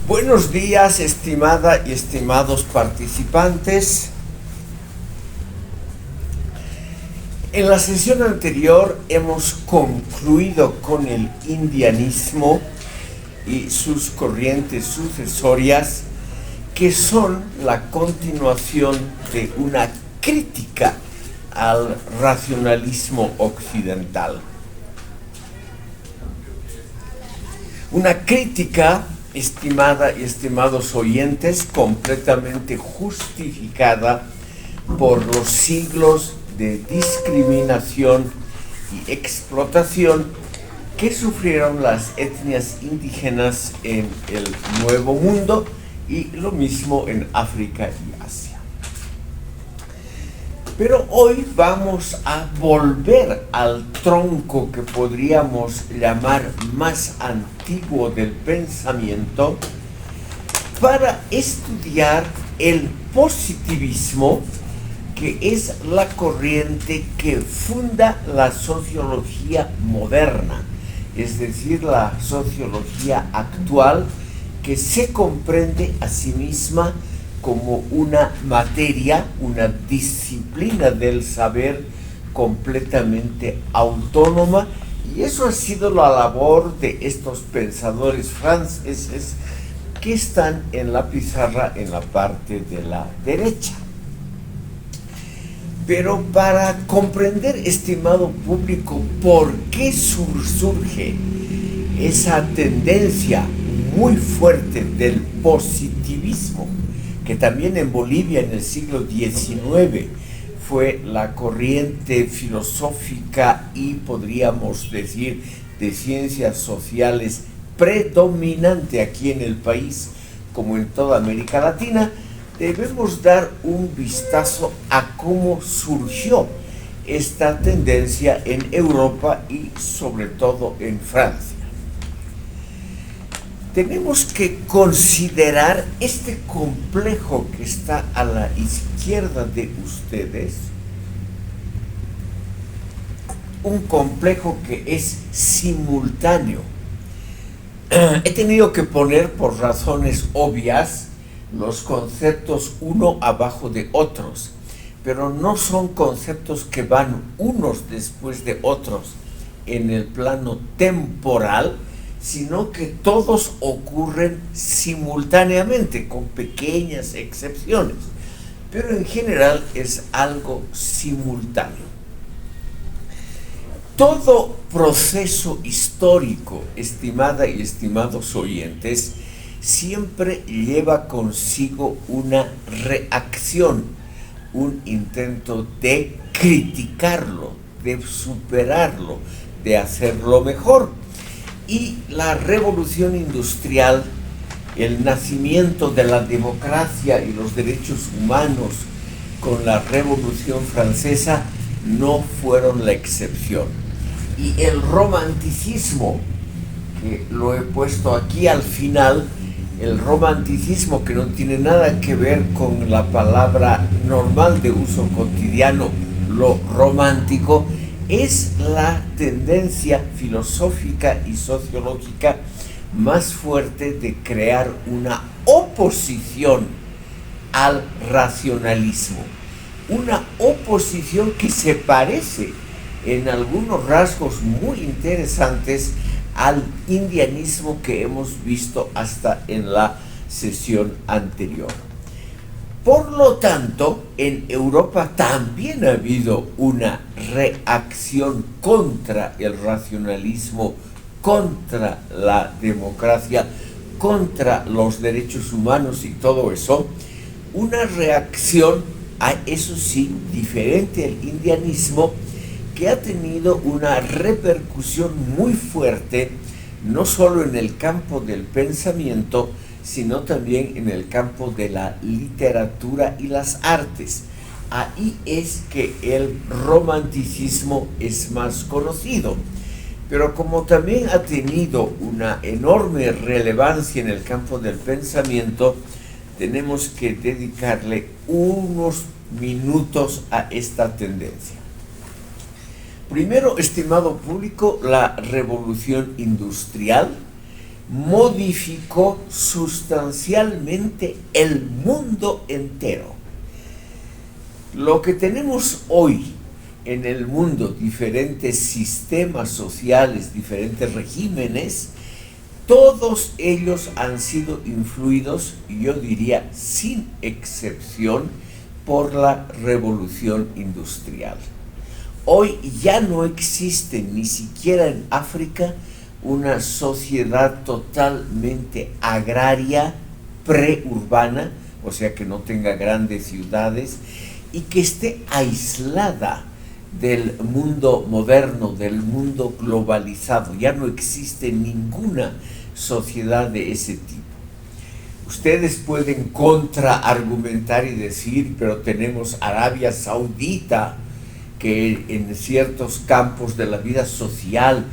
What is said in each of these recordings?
Buenos días, estimada y estimados participantes. En la sesión anterior hemos concluido con el indianismo y sus corrientes sucesorias, que son la continuación de una crítica al racionalismo occidental. Una crítica, estimada y estimados oyentes, completamente justificada por los siglos de discriminación y explotación que sufrieron las etnias indígenas en el Nuevo Mundo y lo mismo en África y Asia. Pero hoy vamos a volver al tronco que podríamos llamar más antiguo del pensamiento para estudiar el positivismo, que es la corriente que funda la sociología moderna, es decir, la sociología actual, que se comprende a sí misma como una materia, una disciplina del saber completamente autónoma, y eso ha sido la labor de estos pensadores franceses que están en la pizarra en la parte de la derecha. Pero para comprender, estimado público, por qué surge esa tendencia muy fuerte del positivismo, que también en Bolivia en el siglo XIX fue la corriente filosófica y podríamos decir de ciencias sociales predominante aquí en el país como en toda América Latina, debemos dar un vistazo a cómo surgió esta tendencia en Europa y sobre todo en Francia. Tenemos que considerar este complejo que está a la izquierda de ustedes, un complejo que es simultáneo. He tenido que poner, por razones obvias, los conceptos uno abajo de otros, pero no son conceptos que van unos después de otros en el plano temporal, sino que todos ocurren simultáneamente, con pequeñas excepciones, pero en general es algo simultáneo. Todo proceso histórico, estimada y estimados oyentes, siempre lleva consigo una reacción, un intento de criticarlo, de superarlo, de hacerlo mejor. Y la revolución industrial, el nacimiento de la democracia y los derechos humanos con la Revolución Francesa no fueron la excepción. Y el romanticismo, que lo he puesto aquí al final, el romanticismo, que no tiene nada que ver con la palabra normal de uso cotidiano, lo romántico, es la tendencia filosófica y sociológica más fuerte de crear una oposición al racionalismo, una oposición que se parece en algunos rasgos muy interesantes al indianismo que hemos visto hasta en la sesión anterior. Por lo tanto, en Europa también ha habido una reacción contra el racionalismo, contra la democracia, contra los derechos humanos y todo eso. Una reacción, eso sí, diferente al indianismo, que ha tenido una repercusión muy fuerte, no solo en el campo del pensamiento, sino también en el campo de la literatura y las artes. Ahí es que el romanticismo es más conocido. Pero como también ha tenido una enorme relevancia en el campo del pensamiento, tenemos que dedicarle unos minutos a esta tendencia. Primero, estimado público, la revolución industrial modificó sustancialmente el mundo entero. Lo que tenemos hoy en el mundo, diferentes sistemas sociales, diferentes regímenes, todos ellos han sido influidos, yo diría sin excepción, por la revolución industrial. Hoy ya no existe ni siquiera en África una sociedad totalmente agraria, preurbana, o sea que no tenga grandes ciudades y que esté aislada del mundo moderno, del mundo globalizado. Ya no existe ninguna sociedad de ese tipo. Ustedes pueden contraargumentar y decir, pero tenemos Arabia Saudita, que en ciertos campos de la vida social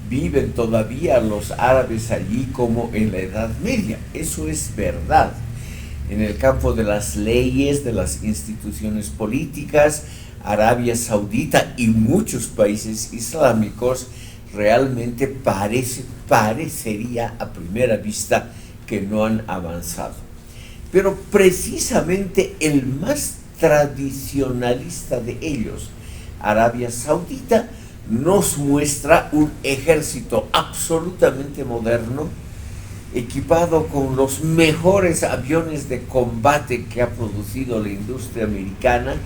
viven todavía los árabes allí como en la Edad Media. Eso es verdad. En el campo de las leyes, de las instituciones políticas, Arabia Saudita y muchos países islámicos realmente parecería a primera vista que no han avanzado. Pero precisamente el más tradicionalista de ellos, Arabia Saudita, nos muestra un ejército absolutamente moderno, equipado con los mejores aviones de combate que ha producido la industria americana,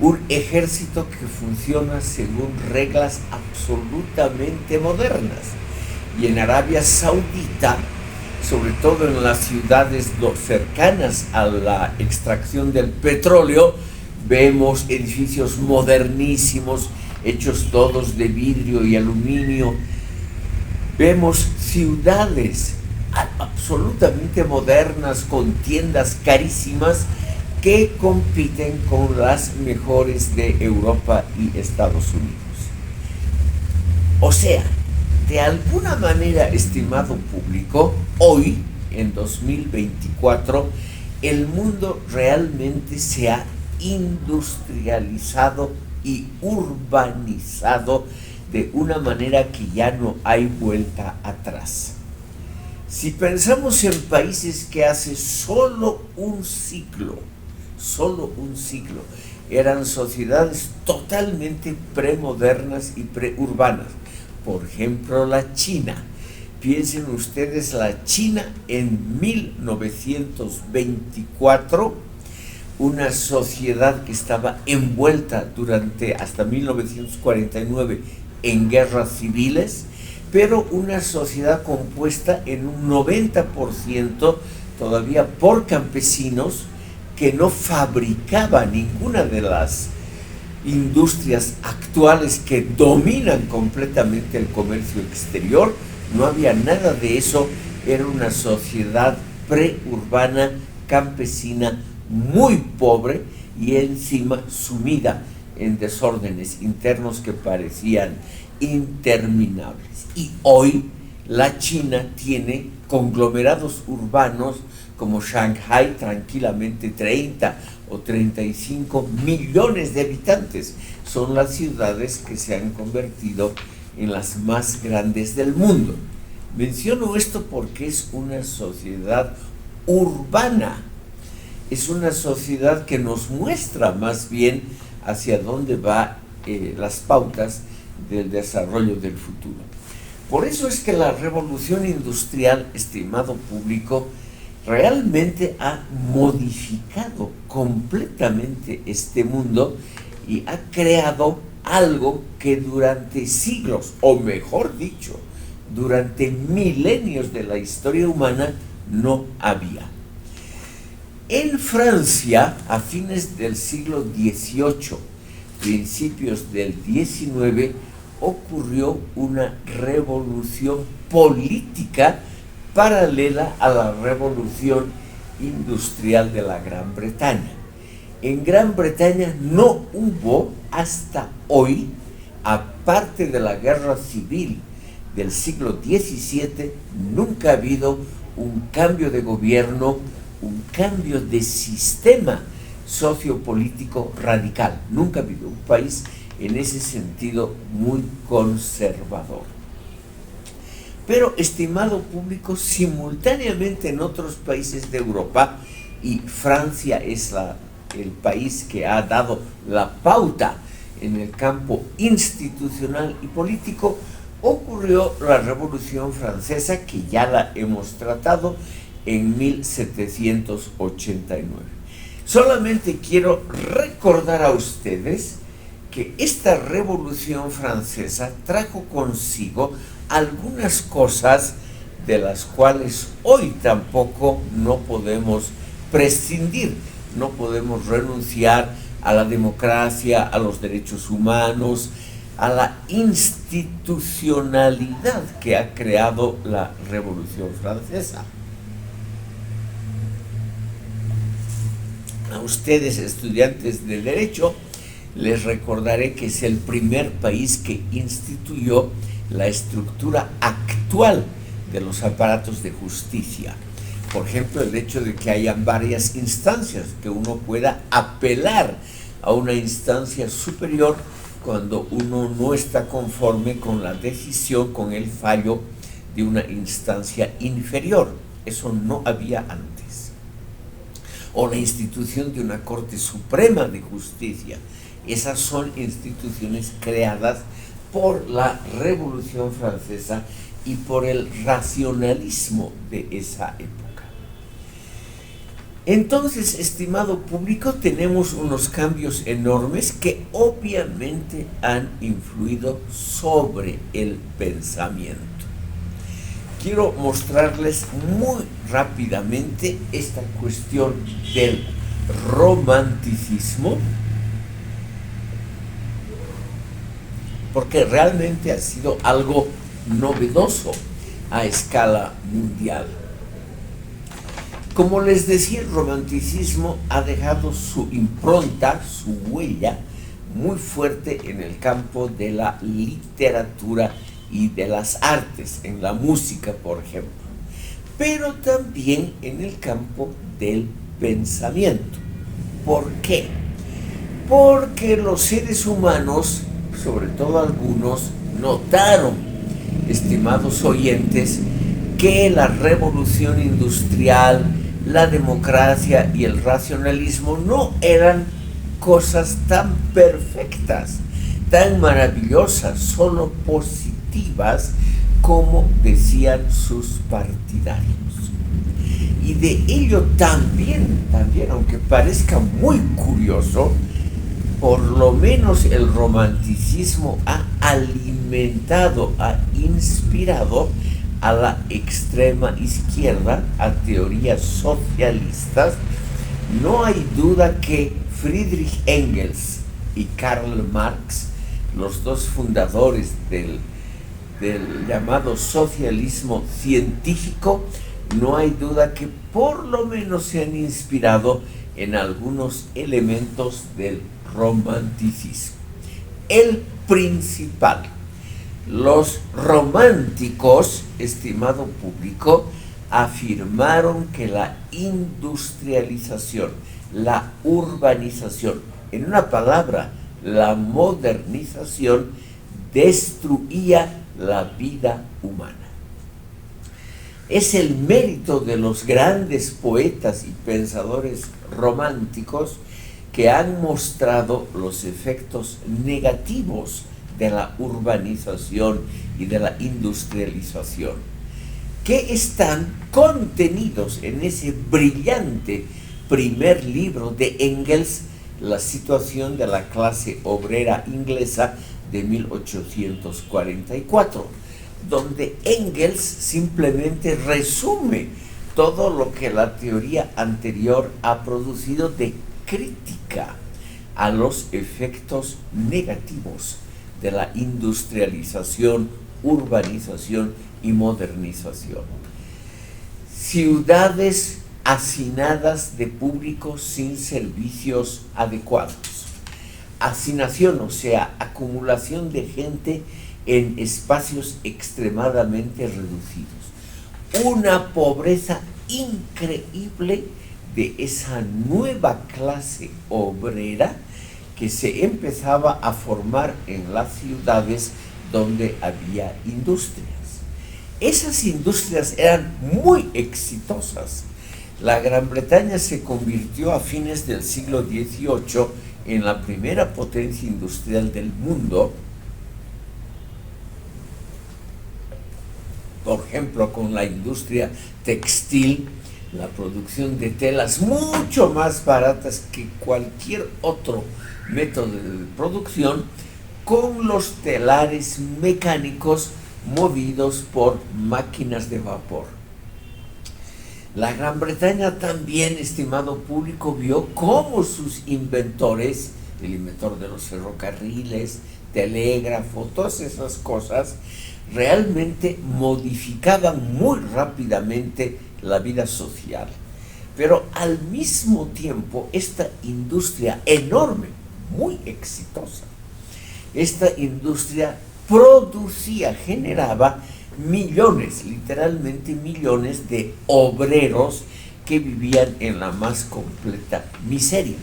un ejército que funciona según reglas absolutamente modernas. Y en Arabia Saudita, sobre todo en las ciudades cercanas a la extracción del petróleo, vemos edificios modernísimos, hechos todos de vidrio y aluminio. Vemos ciudades absolutamente modernas, con tiendas carísimas, que compiten con las mejores de Europa y Estados Unidos. O sea, de alguna manera, estimado público, hoy, en 2024, el mundo realmente se ha industrializado y urbanizado de una manera que ya no hay vuelta atrás. Si pensamos en países que hace solo un siglo, eran sociedades totalmente premodernas y preurbanas, por ejemplo la China. Piensen ustedes, la China en 1924, una sociedad que estaba envuelta hasta 1949 en guerras civiles, pero una sociedad compuesta en un 90% todavía por campesinos que no fabricaban ninguna de las industrias actuales que dominan completamente el comercio exterior. No había nada de eso. Era una sociedad preurbana, campesina, muy pobre y encima sumida en desórdenes internos que parecían interminables. Y hoy la China tiene conglomerados urbanos como Shanghái, tranquilamente 30 o 35 millones de habitantes. Son las ciudades que se han convertido en las más grandes del mundo. Menciono esto porque es una sociedad urbana. Es una sociedad que nos muestra más bien hacia dónde van las pautas del desarrollo del futuro. Por eso es que la revolución industrial, estimado público, realmente ha modificado completamente este mundo y ha creado algo que durante siglos, o mejor dicho, durante milenios de la historia humana no había. En Francia, a fines del siglo XVIII, principios del XIX, ocurrió una revolución política paralela a la revolución industrial de la Gran Bretaña. En Gran Bretaña no hubo hasta hoy, aparte de la guerra civil del siglo XVII, nunca ha habido un cambio de gobierno, un cambio de sistema sociopolítico radical. Nunca ha habido un país en ese sentido muy conservador. Pero, estimado público, simultáneamente en otros países de Europa, y Francia es el país que ha dado la pauta en el campo institucional y político, ocurrió la Revolución Francesa, que ya la hemos tratado en 1789. Solamente quiero recordar a ustedes que esta Revolución Francesa trajo consigo algunas cosas de las cuales hoy tampoco no podemos prescindir, no podemos renunciar a la democracia, a los derechos humanos, a la institucionalidad que ha creado la Revolución Francesa. A ustedes, estudiantes de Derecho, les recordaré que es el primer país que instituyó la estructura actual de los aparatos de justicia. Por ejemplo, el hecho de que hayan varias instancias, que uno pueda apelar a una instancia superior cuando uno no está conforme con la decisión, con el fallo de una instancia inferior. Eso no había antes. O la institución de una Corte Suprema de Justicia. Esas son instituciones creadas por la Revolución Francesa y por el racionalismo de esa época. Entonces, estimado público, tenemos unos cambios enormes que obviamente han influido sobre el pensamiento. Quiero mostrarles muy rápidamente esta cuestión del romanticismo, porque realmente ha sido algo novedoso a escala mundial. Como les decía, el romanticismo ha dejado su impronta, su huella, muy fuerte en el campo de la literatura y de las artes, en la música, por ejemplo, pero también en el campo del pensamiento. ¿Por qué? Porque los seres humanos, sobre todo algunos, notaron, estimados oyentes, que la revolución industrial, la democracia y el racionalismo no eran cosas tan perfectas, tan maravillosas, solo positivas, como decían sus partidarios. Y de ello también, aunque parezca muy curioso, por lo menos el romanticismo ha alimentado, ha inspirado a la extrema izquierda, a teorías socialistas. No hay duda que Friedrich Engels y Karl Marx, los dos fundadores del llamado socialismo científico, no hay duda que por lo menos se han inspirado en algunos elementos del romanticismo. El principal. Los románticos, estimado público, afirmaron que la industrialización, la urbanización, en una palabra, la modernización, destruía la vida humana. Es el mérito de los grandes poetas y pensadores románticos que han mostrado los efectos negativos de la urbanización y de la industrialización, que están contenidos en ese brillante primer libro de Engels, La situación de la clase obrera inglesa de 1844, donde Engels simplemente resume todo lo que la teoría anterior ha producido de crítica a los efectos negativos de la industrialización, urbanización y modernización. Ciudades hacinadas de público sin servicios adecuados. Hacinación, o sea, acumulación de gente en espacios extremadamente reducidos. Una pobreza increíble de esa nueva clase obrera que se empezaba a formar en las ciudades donde había industrias. Esas industrias eran muy exitosas. La Gran Bretaña se convirtió a fines del siglo XVIII en la primera potencia industrial del mundo, por ejemplo, con la industria textil, la producción de telas mucho más baratas que cualquier otro método de producción, con los telares mecánicos movidos por máquinas de vapor. La Gran Bretaña también, estimado público, vio cómo sus inventores, el inventor de los ferrocarriles, telégrafo, todas esas cosas, realmente modificaban muy rápidamente la vida social. Pero al mismo tiempo, esta industria enorme, muy exitosa, esta industria producía, generaba millones, literalmente millones de obreros que vivían en la más completa miseria,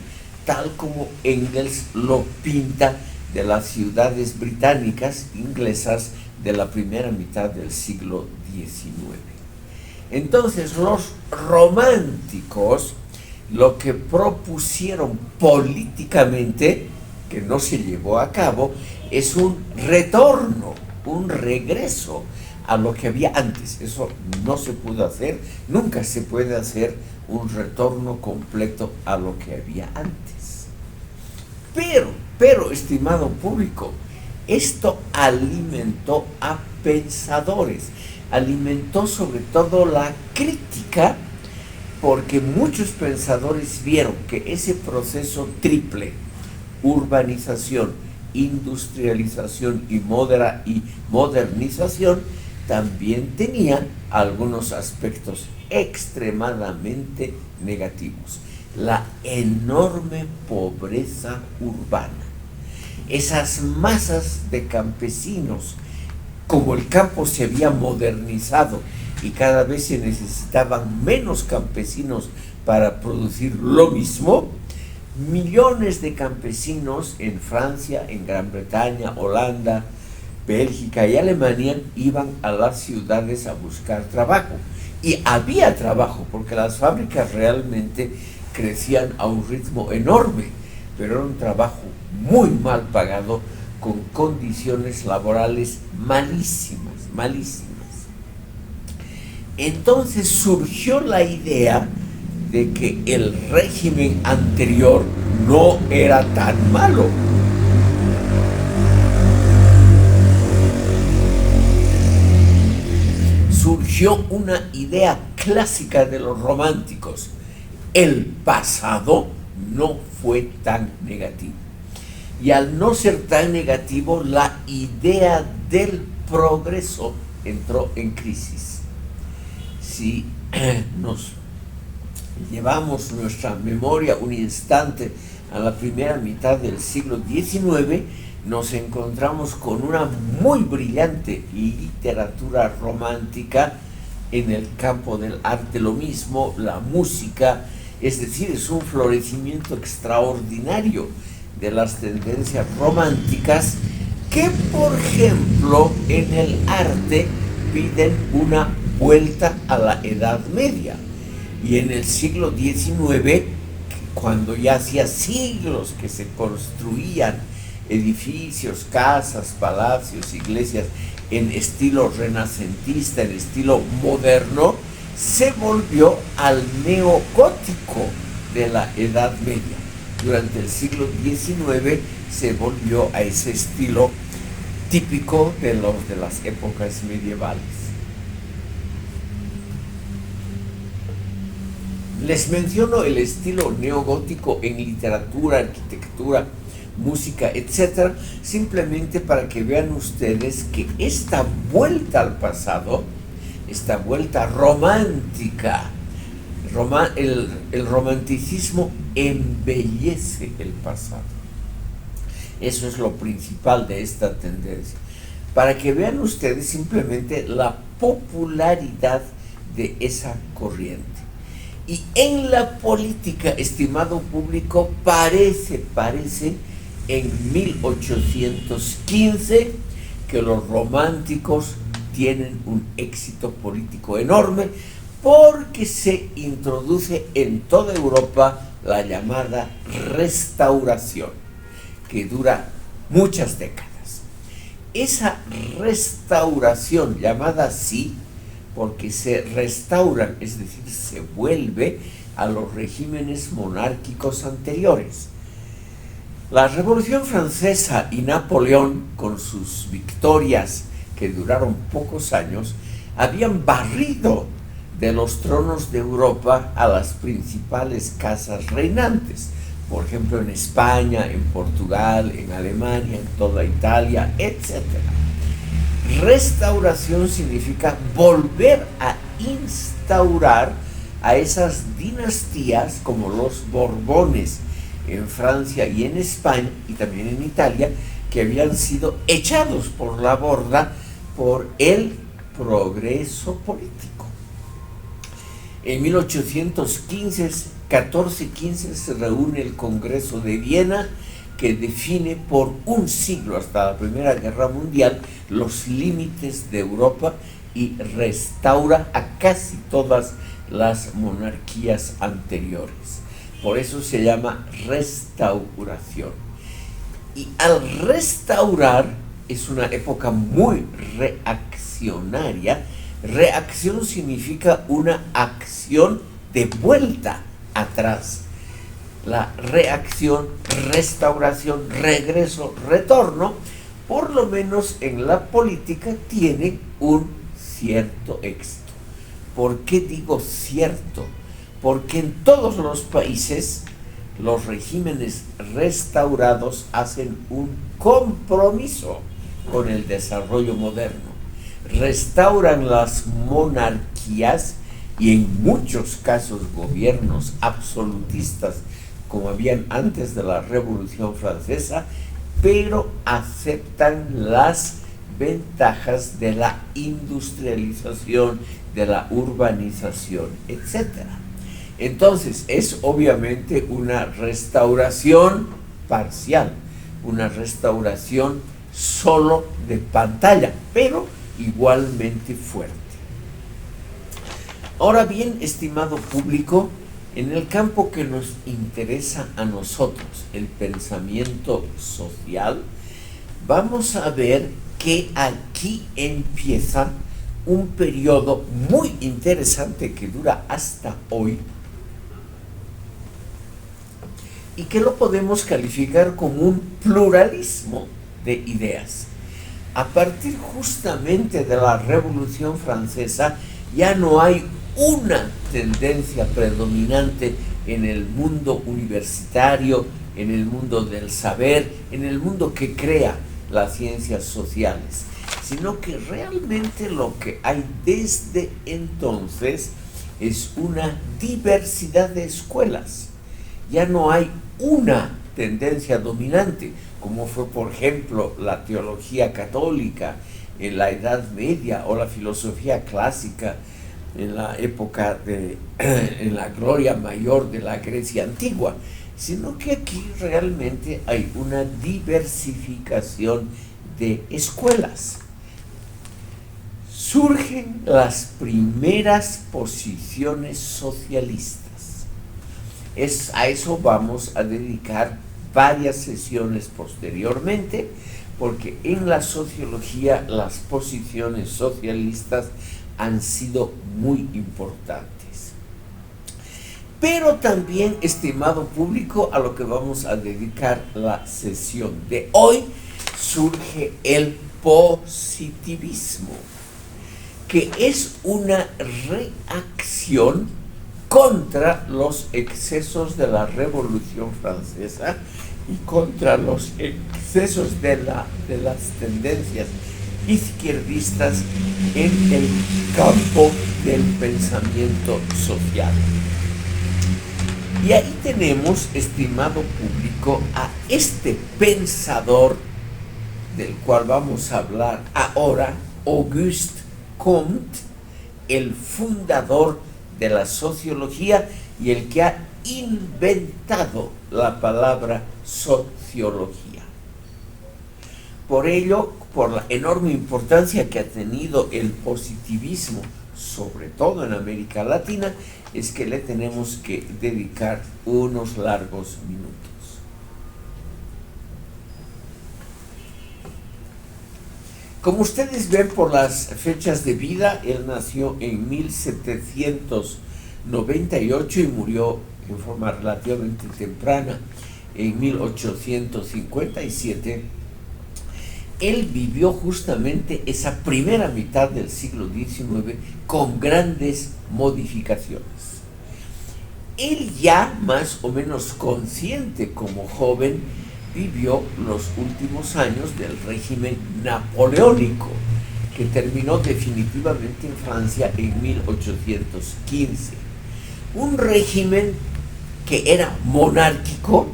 tal como Engels lo pinta de las ciudades británicas, inglesas, de la primera mitad del siglo XIX. Entonces los románticos lo que propusieron políticamente, que no se llevó a cabo, es un retorno, un regreso a lo que había antes. Eso no se pudo hacer, nunca se puede hacer un retorno completo a lo que había antes. Pero, estimado público, esto alimentó a pensadores, alimentó sobre todo la crítica, porque muchos pensadores vieron que ese proceso triple, urbanización, industrialización y modernización, también tenía algunos aspectos extremadamente negativos. La enorme pobreza urbana, esas masas de campesinos, como el campo se había modernizado y cada vez se necesitaban menos campesinos para producir lo mismo, millones de campesinos en Francia, en Gran Bretaña, Holanda, Bélgica y Alemania iban a las ciudades a buscar trabajo. Y había trabajo, porque las fábricas realmente crecían a un ritmo enorme, pero era un trabajo muy mal pagado, con condiciones laborales malísimas, malísimas. Entonces surgió la idea de que el régimen anterior no era tan malo. Surgió una idea clásica de los románticos: el pasado no fue tan negativo. Y al no ser tan negativo, la idea del progreso entró en crisis. Si nos llevamos nuestra memoria un instante a la primera mitad del siglo XIX, nos encontramos con una muy brillante literatura romántica en el campo del arte, lo mismo la música, es decir, es un florecimiento extraordinario de las tendencias románticas que, por ejemplo, en el arte piden una vuelta a la Edad Media. Y en el siglo XIX, cuando ya hacía siglos que se construían edificios, casas, palacios, iglesias en estilo renacentista, en estilo moderno, se volvió al neogótico de la Edad Media. Durante el siglo XIX se volvió a ese estilo típico de las épocas medievales. Les menciono el estilo neogótico en literatura, arquitectura, música, etc., simplemente para que vean ustedes que esta vuelta al pasado, esta vuelta romántica, el romanticismo embellece el pasado. Eso es lo principal de esta tendencia. Para que vean ustedes simplemente la popularidad de esa corriente. Y en la política, estimado público, parece en 1815 que los románticos tienen un éxito político enorme porque se introduce en toda Europa la llamada Restauración, que dura muchas décadas. Esa restauración, llamada así porque se restauran, es decir, se vuelve a los regímenes monárquicos anteriores. La Revolución Francesa y Napoleón, con sus victorias que duraron pocos años, habían barrido de los tronos de Europa a las principales casas reinantes, por ejemplo en España, en Portugal, en Alemania, en toda Italia, etc. Restauración significa volver a instaurar a esas dinastías como los Borbones en Francia y en España y también en Italia, que habían sido echados por la borda por el progreso político. En 1415 se reúne el Congreso de Viena, que define por un siglo, hasta la Primera Guerra Mundial, los límites de Europa y restaura a casi todas las monarquías anteriores. Por eso se llama restauración. Y al restaurar, es una época muy reaccionaria. Reacción significa una acción de vuelta atrás. La reacción, restauración, regreso, retorno, por lo menos en la política, tiene un cierto éxito. ¿Por qué digo cierto? Porque en todos los países los regímenes restaurados hacen un compromiso con el desarrollo moderno. Restauran las monarquías y en muchos casos gobiernos absolutistas como habían antes de la Revolución Francesa, pero aceptan las ventajas de la industrialización, de la urbanización, etc. Entonces es obviamente una restauración parcial, una restauración solo de pantalla, pero igualmente fuerte. Ahora bien, estimado público, en el campo que nos interesa a nosotros, el pensamiento social, vamos a ver que aquí empieza un periodo muy interesante que dura hasta hoy y que lo podemos calificar como un pluralismo de ideas. A partir justamente de la Revolución Francesa ya no hay una tendencia predominante en el mundo universitario, en el mundo del saber, en el mundo que crea las ciencias sociales, sino que realmente lo que hay desde entonces es una diversidad de escuelas. Ya no hay una tendencia dominante, como fue, por ejemplo, la teología católica en la Edad Media o la filosofía clásica en la época en la gloria mayor de la Grecia antigua, sino que aquí realmente hay una diversificación de escuelas. Surgen las primeras posiciones socialistas. A eso vamos a dedicar varias sesiones posteriormente, porque en la sociología las posiciones socialistas han sido muy importantes. Pero también, estimado público, a lo que vamos a dedicar la sesión de hoy, surge el positivismo, que es una reacción contra los excesos de la Revolución Francesa y contra los excesos de las tendencias izquierdistas en el campo del pensamiento social. Y ahí tenemos, estimado público, a este pensador del cual vamos a hablar ahora, Auguste Comte, el fundador de la sociología y el que ha inventado la palabra sociología. Por ello, por la enorme importancia que ha tenido el positivismo, sobre todo en América Latina, es que le tenemos que dedicar unos largos minutos. Como ustedes ven por las fechas de vida, él nació en 1798 y murió en forma relativamente temprana, en 1857. Él vivió justamente esa primera mitad del siglo XIX con grandes modificaciones. Él ya más o menos consciente como joven vivió los últimos años del régimen napoleónico, que terminó definitivamente en Francia en 1815. Un régimen que era monárquico.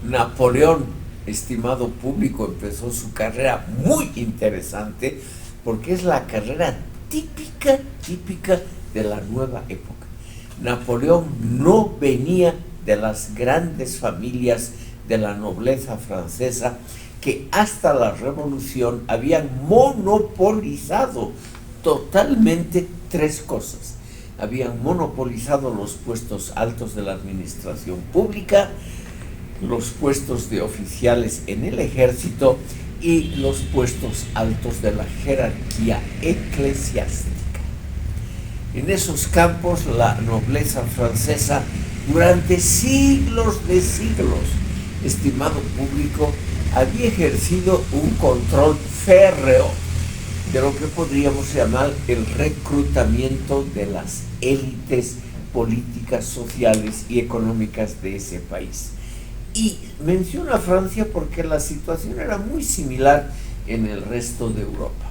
Napoleón, estimado público, empezó su carrera muy interesante porque es la carrera típica de la nueva época. Napoleón no venía de las grandes familias de la nobleza francesa que hasta la Revolución habían monopolizado totalmente tres cosas. Habían monopolizado los puestos altos de la administración pública, los puestos de oficiales en el ejército y los puestos altos de la jerarquía eclesiástica. En esos campos la nobleza francesa durante siglos de siglos, estimado público, había ejercido un control férreo de lo que podríamos llamar el reclutamiento de las élites políticas, sociales y económicas de ese país. Y menciono a Francia porque la situación era muy similar en el resto de Europa.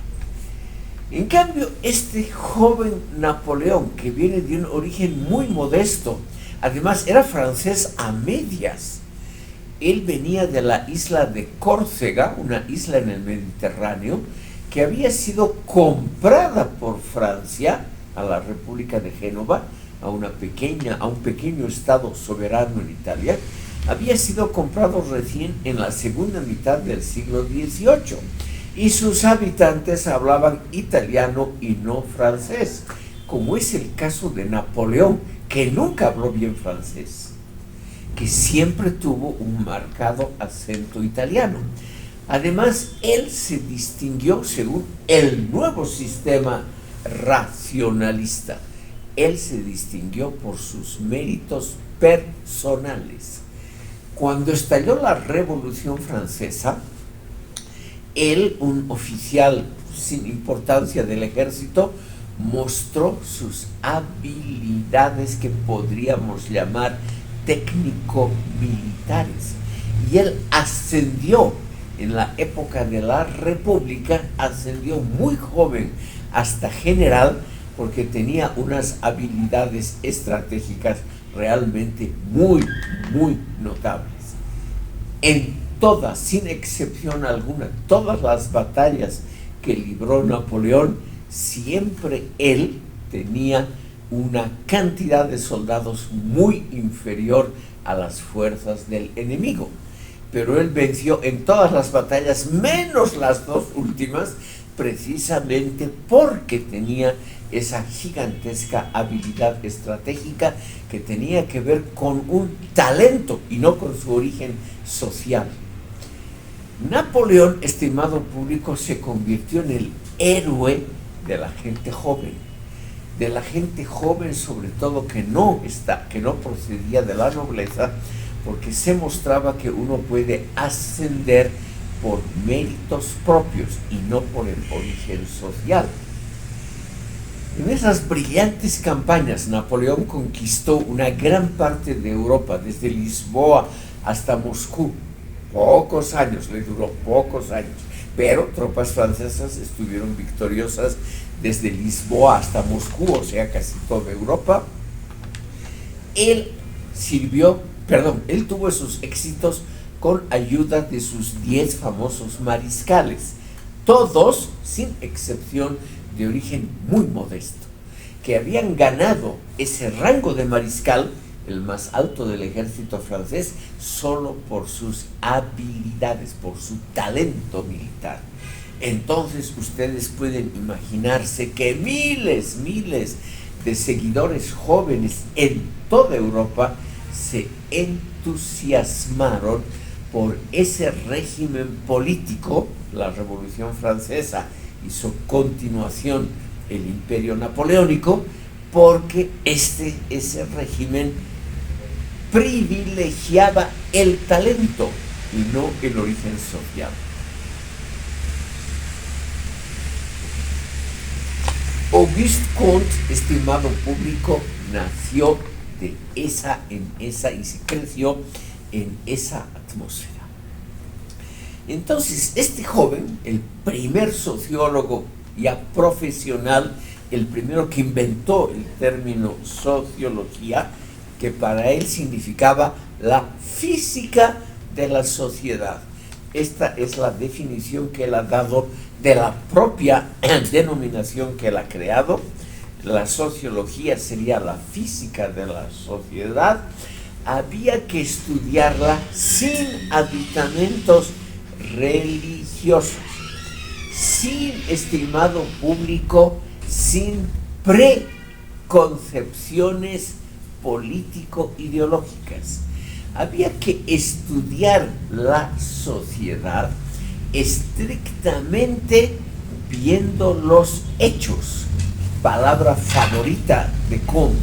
En cambio, este joven Napoleón, que viene de un origen muy modesto, además era francés a medias. Él venía de la isla de Córcega, una isla en el Mediterráneo, que había sido comprada por Francia a la República de Génova, a un pequeño estado soberano en Italia. Había sido comprado recién en la segunda mitad del siglo XVIII y sus habitantes hablaban italiano y no francés, como es el caso de Napoleón, que nunca habló bien francés, que siempre tuvo un marcado acento italiano. Además, él se distinguió según el nuevo sistema racionalista. Él se distinguió por sus méritos personales. Cuando estalló la Revolución Francesa, él, un oficial sin importancia del ejército, mostró sus habilidades que podríamos llamar técnico-militares. Y él ascendió en la época de la República, ascendió muy joven hasta general, porque tenía unas habilidades estratégicas realmente muy notables. En todas, sin excepción alguna, todas las batallas que libró Napoleón, siempre él tenía una cantidad de soldados muy inferior a las fuerzas del enemigo. Pero él venció en todas las batallas, menos las dos últimas, precisamente porque tenía esa gigantesca habilidad estratégica que tenía que ver con un talento y no con su origen social. Napoleón, estimado público, se convirtió en el héroe de la gente joven, sobre todo que no procedía de la nobleza, porque se mostraba que uno puede ascender por méritos propios y no por el origen social. En esas brillantes campañas, Napoleón conquistó una gran parte de Europa, desde Lisboa hasta Moscú. Le duró pocos años, pero tropas francesas estuvieron victoriosas desde Lisboa hasta Moscú, o sea, casi toda Europa. Él tuvo esos éxitos con ayuda de sus 10 famosos mariscales, todos, sin excepción, de origen muy modesto, que habían ganado ese rango de mariscal el más alto del ejército francés, solo por sus habilidades, por su talento militar. Entonces ustedes pueden imaginarse que miles de seguidores jóvenes en toda Europa se entusiasmaron por ese régimen político, la Revolución Francesa y su continuación, el Imperio Napoleónico, porque ese régimen privilegiaba el talento y no el origen social. Auguste Comte, estimado público, nació y se creció en esa atmósfera. Entonces, este joven, el primer sociólogo ya profesional, el primero que inventó el término sociología, que para él significaba la física de la sociedad. Esta es la definición que él ha dado de la propia denominación que él ha creado. La sociología sería la física de la sociedad. Había que estudiarla sin aditamentos religiosos, sin, estimado público, sin preconcepciones político-ideológicas. Había que estudiar la sociedad estrictamente viendo los hechos, palabra favorita de Comte,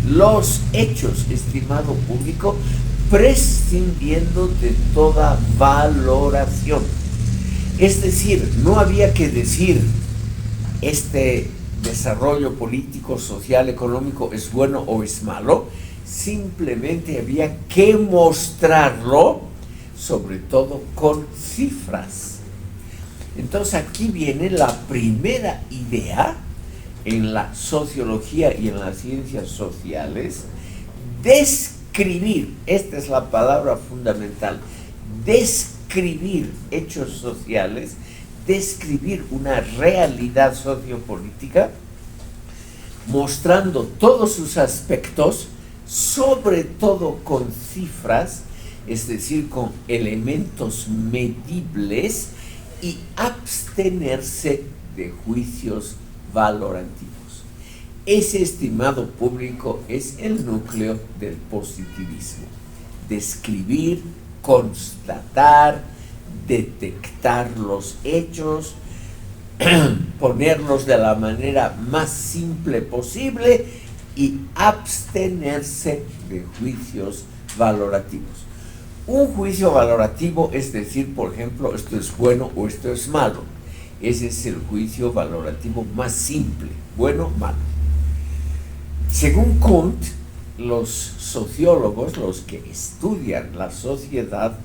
los hechos, estimado público, prescindiendo de toda valoración. Es decir, no había que decir este desarrollo político, social, económico es bueno o es malo, simplemente había que mostrarlo, sobre todo con cifras. Entonces aquí viene la primera idea en la sociología y en las ciencias sociales: describir, esta es la palabra fundamental, describir hechos sociales, describir una realidad sociopolítica, mostrando todos sus aspectos, sobre todo con cifras, es decir, con elementos medibles, y abstenerse de juicios valorativos. Ese, estimado público, es el núcleo del positivismo: describir, constatar, detectar los hechos, ponerlos de la manera más simple posible y abstenerse de juicios valorativos. Un juicio valorativo es decir, por ejemplo, esto es bueno o esto es malo. Ese es el juicio valorativo más simple, bueno o malo. Según Comte, los sociólogos, los que estudian la sociedad,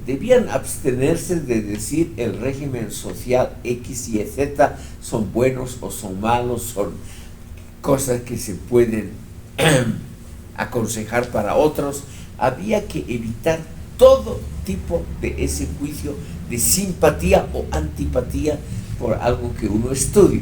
debían abstenerse de decir el régimen social X, Y, Z son buenos o son malos, son cosas que se pueden aconsejar para otros. Había que evitar todo tipo de ese juicio de simpatía o antipatía por algo que uno estudie.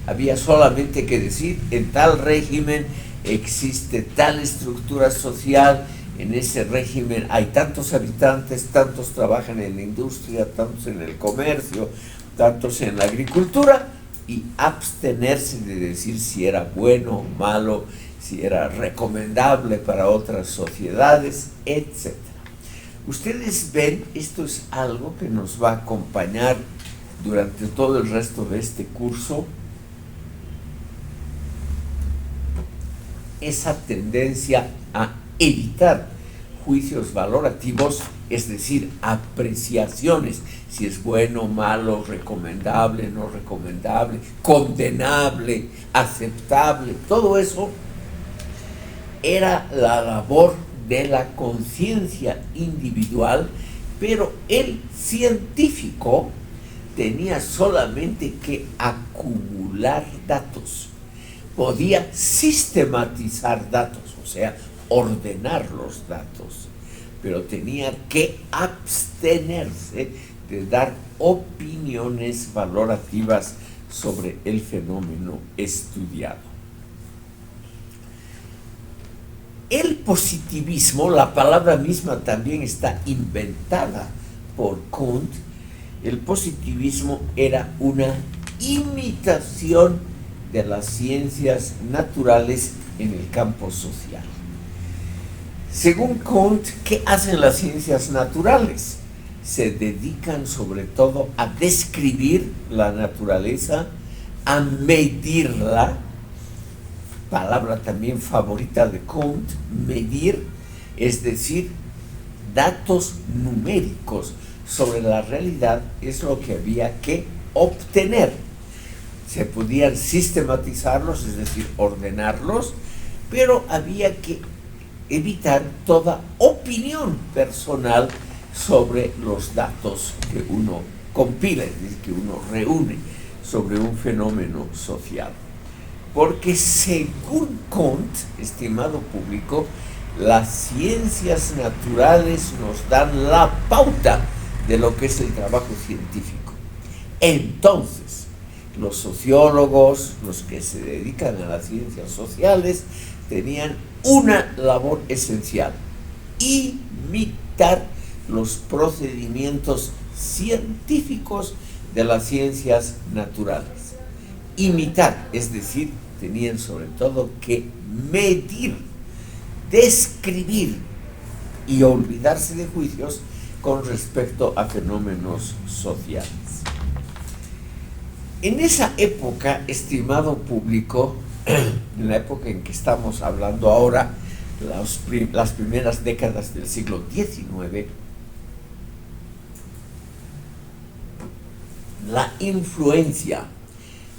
Había solamente que decir, en tal régimen existe tal estructura social, en ese régimen hay tantos habitantes, tantos trabajan en la industria, tantos en el comercio, tantos en la agricultura, y abstenerse de decir si era bueno o malo, si era recomendable para otras sociedades, etc. Ustedes ven, esto es algo que nos va a acompañar durante todo el resto de este curso, esa tendencia a evitar juicios valorativos, es decir, apreciaciones, si es bueno, malo, recomendable, no recomendable, condenable, aceptable. Todo eso era la labor de la conciencia individual, pero el científico tenía solamente que acumular datos, podía sistematizar datos, o sea, ordenar los datos, pero tenía que abstenerse de dar opiniones valorativas sobre el fenómeno estudiado. El positivismo, la palabra misma también está inventada por Kant. El positivismo era una imitación de las ciencias naturales en el campo social. Según Kant, ¿qué hacen las ciencias naturales? Se dedican sobre todo a describir la naturaleza, a medirla, palabra también favorita de Kant, medir, es decir, datos numéricos sobre la realidad es lo que había que obtener. Se podían sistematizarlos, es decir, ordenarlos, pero había que evitar toda opinión personal sobre los datos que uno compila, es decir, que uno reúne sobre un fenómeno social. Porque según Kant, estimado público, las ciencias naturales nos dan la pauta de lo que es el trabajo científico. Entonces, los sociólogos, los que se dedican a las ciencias sociales, tenían una labor esencial: imitar los procedimientos científicos de las ciencias naturales. Imitar, es decir, tenían sobre todo que medir, describir y olvidarse de juicios con respecto a fenómenos sociales. En esa época, estimado público, en la época en que estamos hablando ahora, las primeras décadas del siglo XIX, la influencia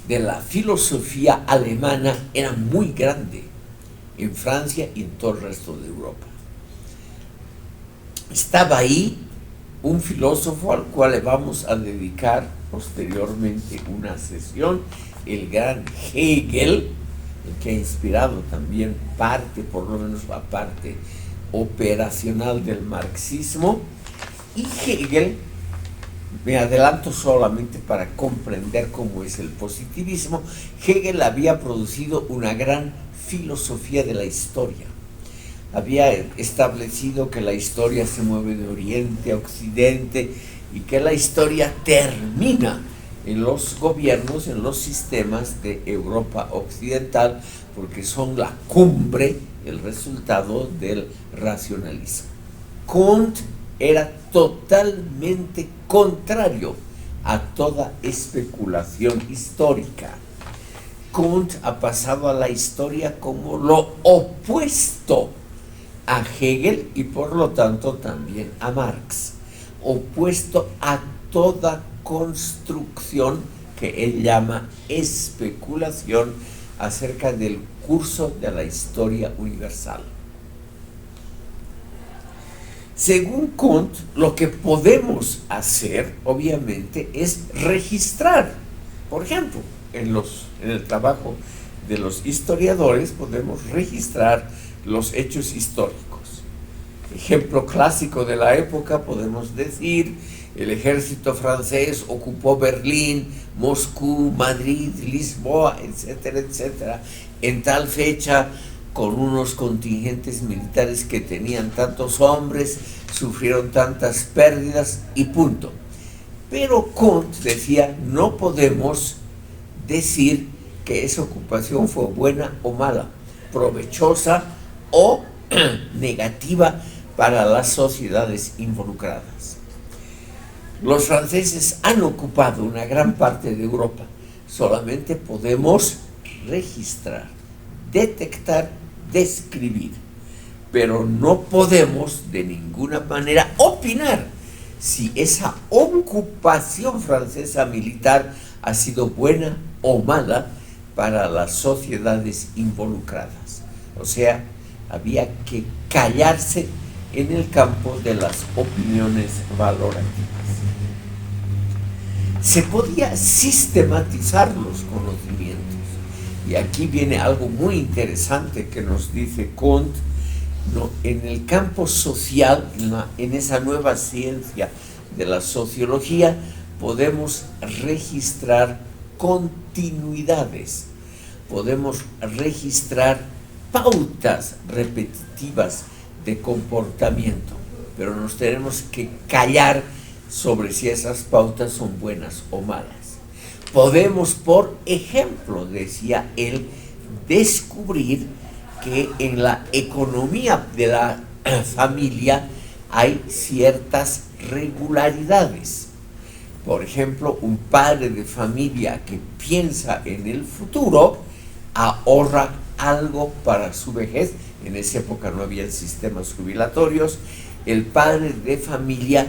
de la filosofía alemana era muy grande en Francia y en todo el resto de Europa. Estaba ahí un filósofo al cual le vamos a dedicar posteriormente una sesión, el gran Hegel, el que ha inspirado también parte, por lo menos la parte operacional del marxismo. Y Hegel, me adelanto solamente para comprender cómo es el positivismo, Hegel había producido una gran filosofía de la historia. Había establecido que la historia se mueve de oriente a occidente y que la historia termina en los gobiernos, en los sistemas de Europa occidental, porque son la cumbre, el resultado del racionalismo. Kant era totalmente contrario a toda especulación histórica. Kant ha pasado a la historia como lo opuesto a Hegel y por lo tanto también a Marx, opuesto a toda construcción que él llama especulación acerca del curso de la historia universal. Según Kant, lo que podemos hacer, obviamente, es registrar. Por ejemplo, en el trabajo de los historiadores podemos registrar los hechos históricos. Ejemplo clásico de la época, podemos decir, el ejército francés ocupó Berlín, Moscú, Madrid, Lisboa, etcétera, etcétera, en tal fecha, con unos contingentes militares que tenían tantos hombres, sufrieron tantas pérdidas y punto. Pero Kant decía, no podemos decir que esa ocupación fue buena o mala, provechosa o negativa para las sociedades involucradas. Los franceses han ocupado una gran parte de Europa. Solamente podemos registrar, detectar, describir, pero no podemos de ninguna manera opinar si esa ocupación francesa militar ha sido buena o mala para las sociedades involucradas. O sea, había que callarse en el campo de las opiniones valorativas. Se podía sistematizar los conocimientos. Y aquí viene algo muy interesante que nos dice Kant. No, en el campo social, en esa nueva ciencia de la sociología, podemos registrar continuidades, podemos registrar pautas repetitivas de comportamiento, pero nos tenemos que callar sobre si esas pautas son buenas o malas. Podemos, por ejemplo, decía él, descubrir que en la economía de la familia hay ciertas regularidades. Por ejemplo, un padre de familia que piensa en el futuro ahorra algo para su vejez. En esa época no había sistemas jubilatorios. El padre de familia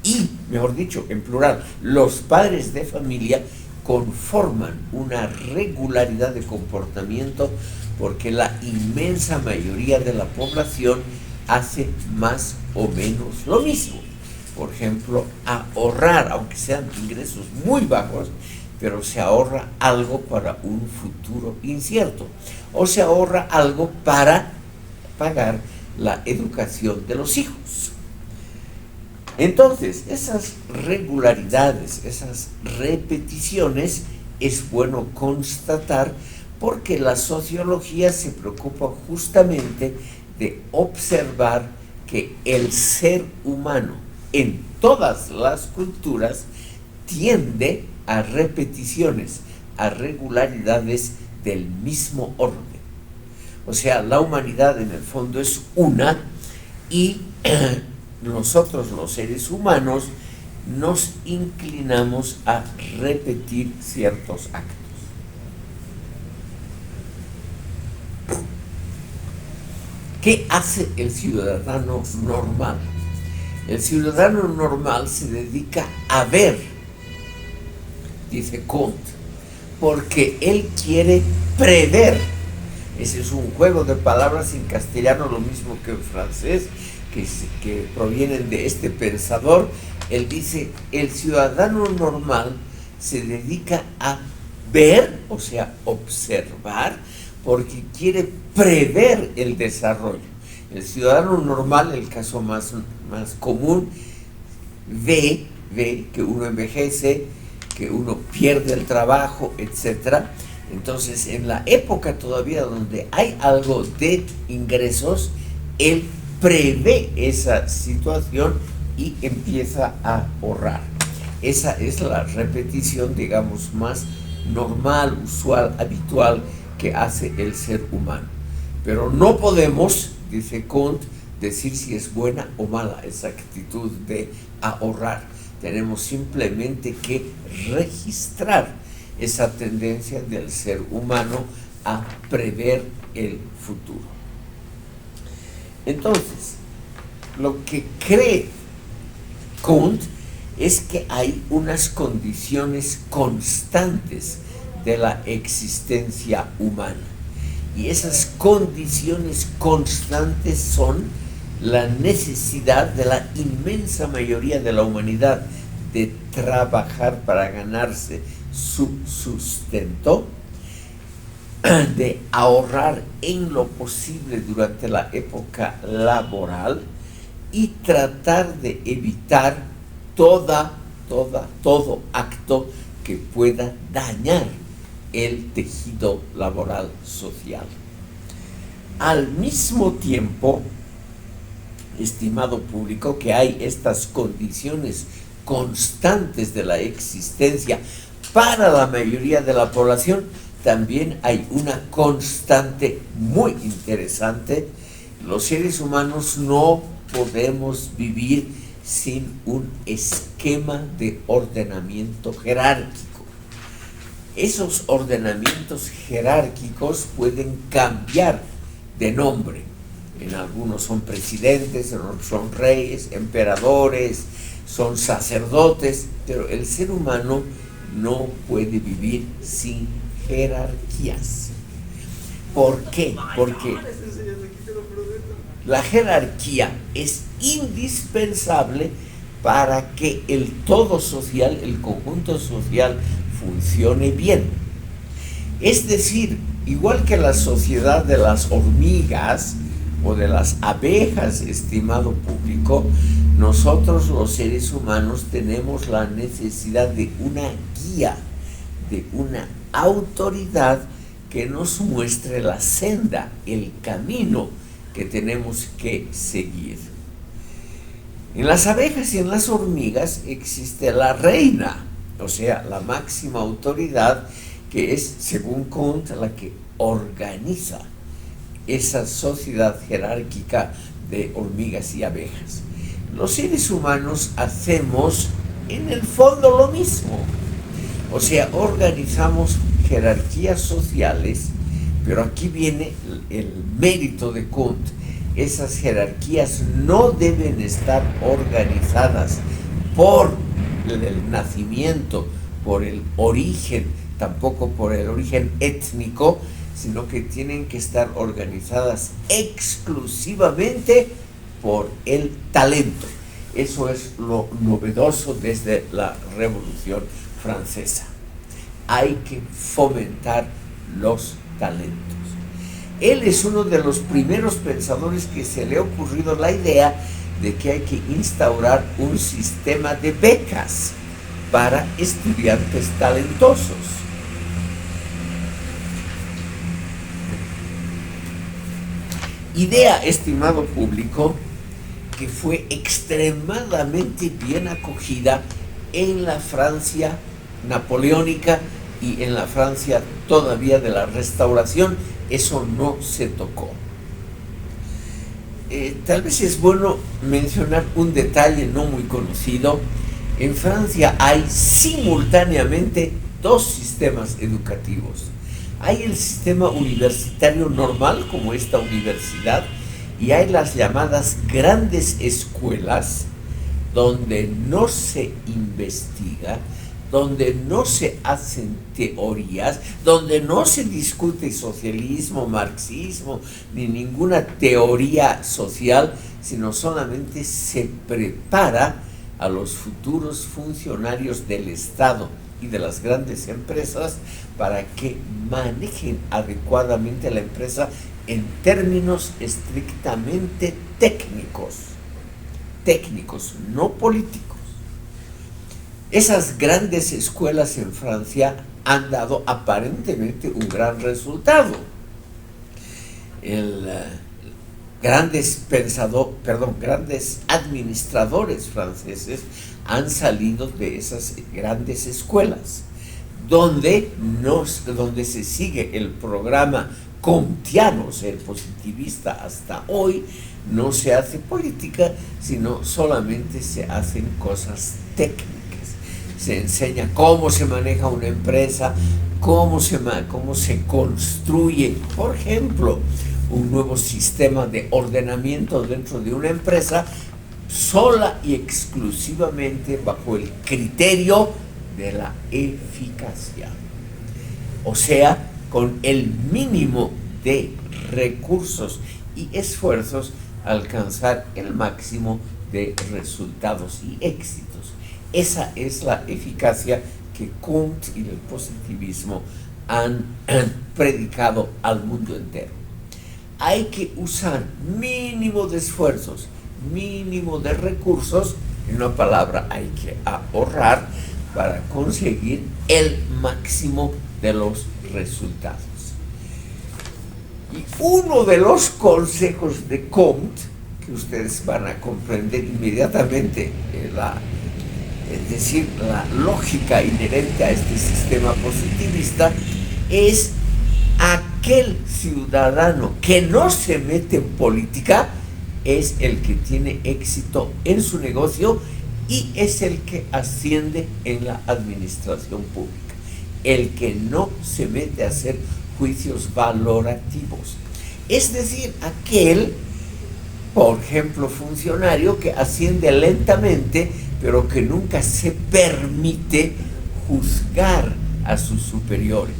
y, mejor dicho, en plural, los padres de familia conforman una regularidad de comportamiento porque la inmensa mayoría de la población hace más o menos lo mismo. Por ejemplo, ahorrar, aunque sean ingresos muy bajos, pero se ahorra algo para un futuro incierto, o se ahorra algo para pagar la educación de los hijos. Entonces, esas regularidades, esas repeticiones, es bueno constatar porque la sociología se preocupa justamente de observar que el ser humano en todas las culturas tiende a repeticiones, a regularidades del mismo orden. O sea, la humanidad en el fondo es una y nosotros los seres humanos nos inclinamos a repetir ciertos actos. ¿Qué hace el ciudadano normal? El ciudadano normal se dedica a ver, dice Kant, porque él quiere prever. Ese es un juego de palabras en castellano, lo mismo que en francés, que provienen de este pensador. Él dice, el ciudadano normal se dedica a ver, o sea, observar, porque quiere prever el desarrollo. El ciudadano normal, el caso más común, ve que uno envejece, que uno pierde el trabajo, etc. Entonces, en la época todavía donde hay algo de ingresos, él prevé esa situación y empieza a ahorrar. Esa es la repetición, digamos, más normal, usual, habitual que hace el ser humano. Pero no podemos, dice Kant, decir si es buena o mala esa actitud de ahorrar. Tenemos simplemente que registrar esa tendencia del ser humano a prever el futuro. Entonces, lo que cree Kant es que hay unas condiciones constantes de la existencia humana. Y esas condiciones constantes son la necesidad de la inmensa mayoría de la humanidad de trabajar para ganarse su sustento, de ahorrar en lo posible durante la época laboral y tratar de evitar todo acto que pueda dañar el tejido laboral social. Al mismo tiempo, estimado público, que hay estas condiciones constantes de la existencia para la mayoría de la población, también hay una constante muy interesante. Los seres humanos no podemos vivir sin un esquema de ordenamiento jerárquico. Esos ordenamientos jerárquicos pueden cambiar de nombre. En algunos son presidentes, en otros son reyes, emperadores, son sacerdotes, pero el ser humano no puede vivir sin jerarquías. ¿Por qué? Porque la jerarquía es indispensable para que el todo social, el conjunto social, funcione bien. Es decir, igual que la sociedad de las hormigas o de las abejas, estimado público, nosotros los seres humanos tenemos la necesidad de una guía, de una autoridad que nos muestre la senda, el camino que tenemos que seguir. En las abejas y en las hormigas existe la reina, o sea, la máxima autoridad, que es, según Comte, la que organiza esa sociedad jerárquica de hormigas y abejas. Los seres humanos hacemos en el fondo lo mismo, o sea, organizamos jerarquías sociales, pero aquí viene el mérito de Comte. Esas jerarquías no deben estar organizadas por el nacimiento, por el origen, tampoco por el origen étnico, sino que tienen que estar organizadas exclusivamente por el talento. Eso es lo novedoso desde la Revolución Francesa. Hay que fomentar los talentos. Él es uno de los primeros pensadores que se le ha ocurrido la idea de que hay que instaurar un sistema de becas para estudiantes talentosos. Idea, estimado público, que fue extremadamente bien acogida en la Francia napoleónica y en la Francia todavía de la Restauración. Eso no se tocó. Tal vez es bueno mencionar un detalle no muy conocido. En Francia hay simultáneamente dos sistemas educativos. Hay el sistema universitario normal, como esta universidad, y hay las llamadas grandes escuelas, donde no se investiga, donde no se hacen teorías, donde no se discute socialismo, marxismo, ni ninguna teoría social, sino solamente se prepara a los futuros funcionarios del Estado y de las grandes empresas para que manejen adecuadamente la empresa en términos estrictamente técnicos, no políticos. Esas grandes escuelas en Francia han dado aparentemente un gran resultado. Grandes administradores franceses han salido de esas grandes escuelas, donde se sigue el programa comtiano, o sea, el positivista hasta hoy. No se hace política, sino solamente se hacen cosas técnicas. Se enseña cómo se maneja una empresa, cómo se construye, por ejemplo, un nuevo sistema de ordenamiento dentro de una empresa, sola y exclusivamente bajo el criterio de la eficacia. O sea, con el mínimo de recursos y esfuerzos, alcanzar el máximo de resultados y éxitos. Esa es la eficacia que Comte y el positivismo han predicado al mundo entero. Hay que usar mínimo de esfuerzos, mínimo de recursos, en una palabra, hay que ahorrar para conseguir el máximo de los resultados. Y uno de los consejos de Comte, que ustedes van a comprender inmediatamente, es decir, la lógica inherente a este sistema positivista, es aquel ciudadano que no se mete en política es el que tiene éxito en su negocio y es el que asciende en la administración pública. El que no se mete a hacer juicios valorativos. Es decir, aquel, por ejemplo, funcionario que asciende lentamente, pero que nunca se permite juzgar a sus superiores,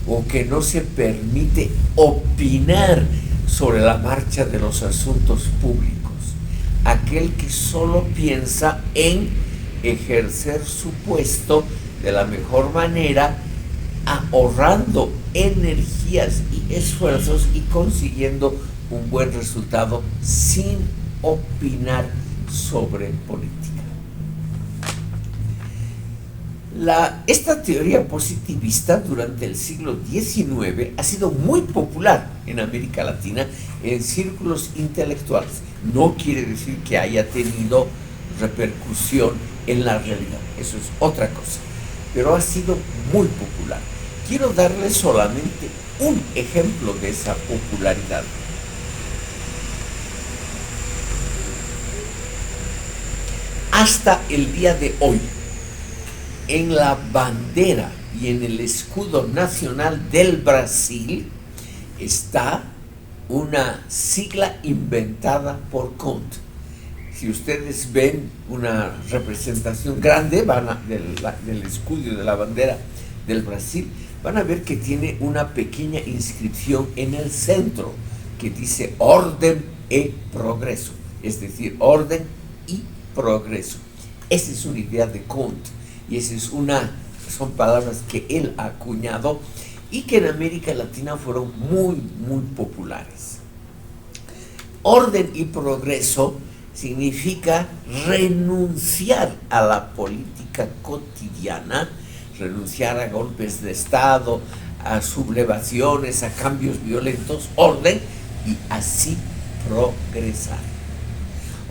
o que no se permite opinar sobre la marcha de los asuntos públicos. Aquel que solo piensa en ejercer su puesto de la mejor manera, ahorrando energías y esfuerzos y consiguiendo un buen resultado sin opinar sobre política. Esta teoría positivista durante el siglo XIX ha sido muy popular en América Latina en círculos intelectuales. No quiere decir que haya tenido repercusión en la realidad, eso es otra cosa, pero ha sido muy popular. Quiero darles solamente un ejemplo de esa popularidad. Hasta el día de hoy, en la bandera y en el escudo nacional del Brasil está una sigla inventada por Comte. Si ustedes ven una representación grande del escudo de la bandera del Brasil, van a ver que tiene una pequeña inscripción en el centro que dice orden y progreso, es decir, orden y progreso. Esa es una idea de Comte y son palabras que él ha acuñado y que en América Latina fueron muy populares. Orden y progreso significa renunciar a la política cotidiana, renunciar a golpes de Estado, a sublevaciones, a cambios violentos, orden, y así progresar.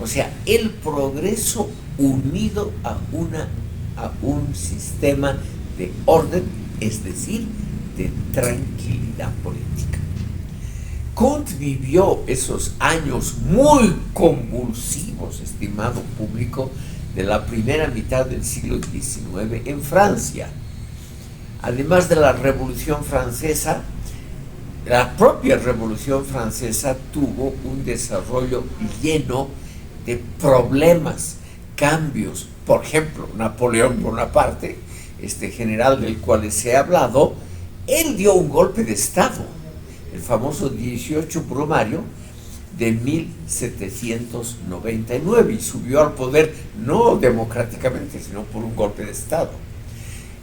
O sea, el progreso unido a un sistema de orden, es decir, de tranquilidad política. Comte vivió esos años muy convulsivos, estimado público, de la primera mitad del siglo XIX en Francia. Además de la Revolución Francesa, la propia Revolución Francesa tuvo un desarrollo lleno de problemas, cambios. Por ejemplo, Napoleón Bonaparte, este general del cual se ha hablado, él dio un golpe de Estado, el famoso 18 Brumario de 1799, y subió al poder no democráticamente, sino por un golpe de Estado.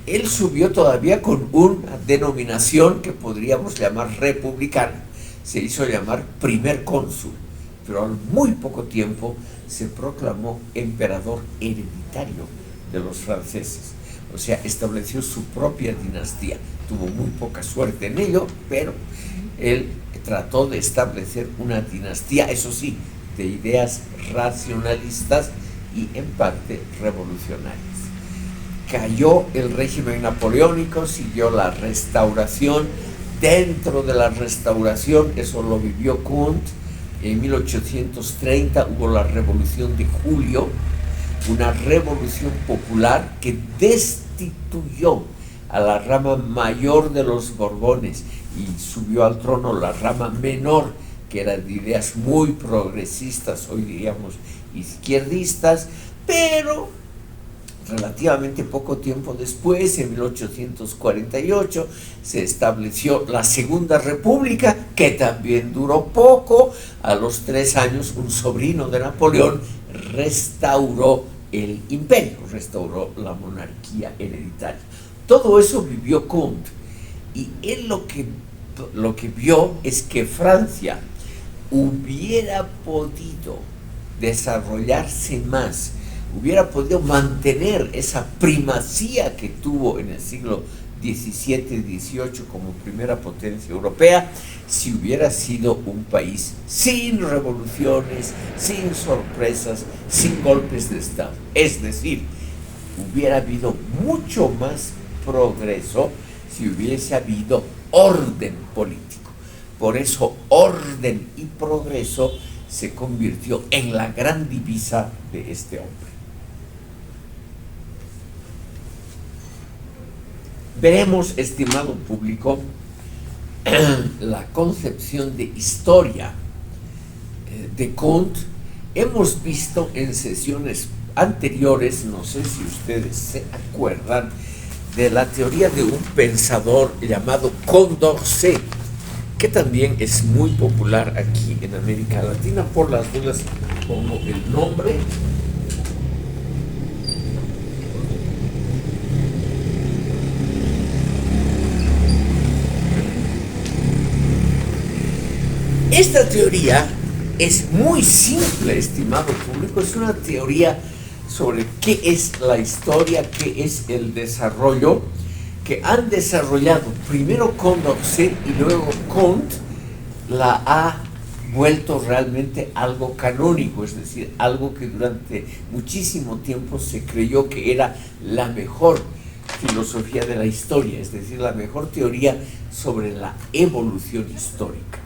Él subió todavía con una denominación que podríamos llamar republicana, se hizo llamar primer cónsul, pero al muy poco tiempo se proclamó emperador hereditario de los franceses, o sea, estableció su propia dinastía. Tuvo muy poca suerte en ello, pero él trató de establecer una dinastía, eso sí, de ideas racionalistas y en parte revolucionarias. Cayó el régimen napoleónico, siguió la restauración. Dentro de la restauración, eso lo vivió Comte, en 1830 hubo la Revolución de Julio, una revolución popular que destituyó a la rama mayor de los Borbones y subió al trono la rama menor, que era de ideas muy progresistas, hoy diríamos izquierdistas, pero relativamente poco tiempo después, en 1848, se estableció la Segunda República, que también duró poco. A los 3 años, un sobrino de Napoleón restauró el imperio, restauró la monarquía hereditaria. Todo eso vivió Comte, y él lo que vio es que Francia hubiera podido desarrollarse más, hubiera podido mantener esa primacía que tuvo en el siglo XVII-XVIII como primera potencia europea, si hubiera sido un país sin revoluciones, sin sorpresas, sin golpes de Estado. Es decir, hubiera habido mucho más progreso si hubiese habido orden político. Por eso, orden y progreso se convirtió en la gran divisa de este hombre. Veremos, estimado público, la concepción de historia de Comte. Hemos visto en sesiones anteriores, no sé si ustedes se acuerdan, de la teoría de un pensador llamado Condorcet, que también es muy popular aquí en América Latina. Por las dudas pongo el nombre. Esta teoría es muy simple, estimado público, es una teoría sobre qué es la historia, qué es el desarrollo, que han desarrollado primero Condorcet y luego Comte, la ha vuelto realmente algo canónico, es decir, algo que durante muchísimo tiempo se creyó que era la mejor filosofía de la historia, es decir, la mejor teoría sobre la evolución histórica.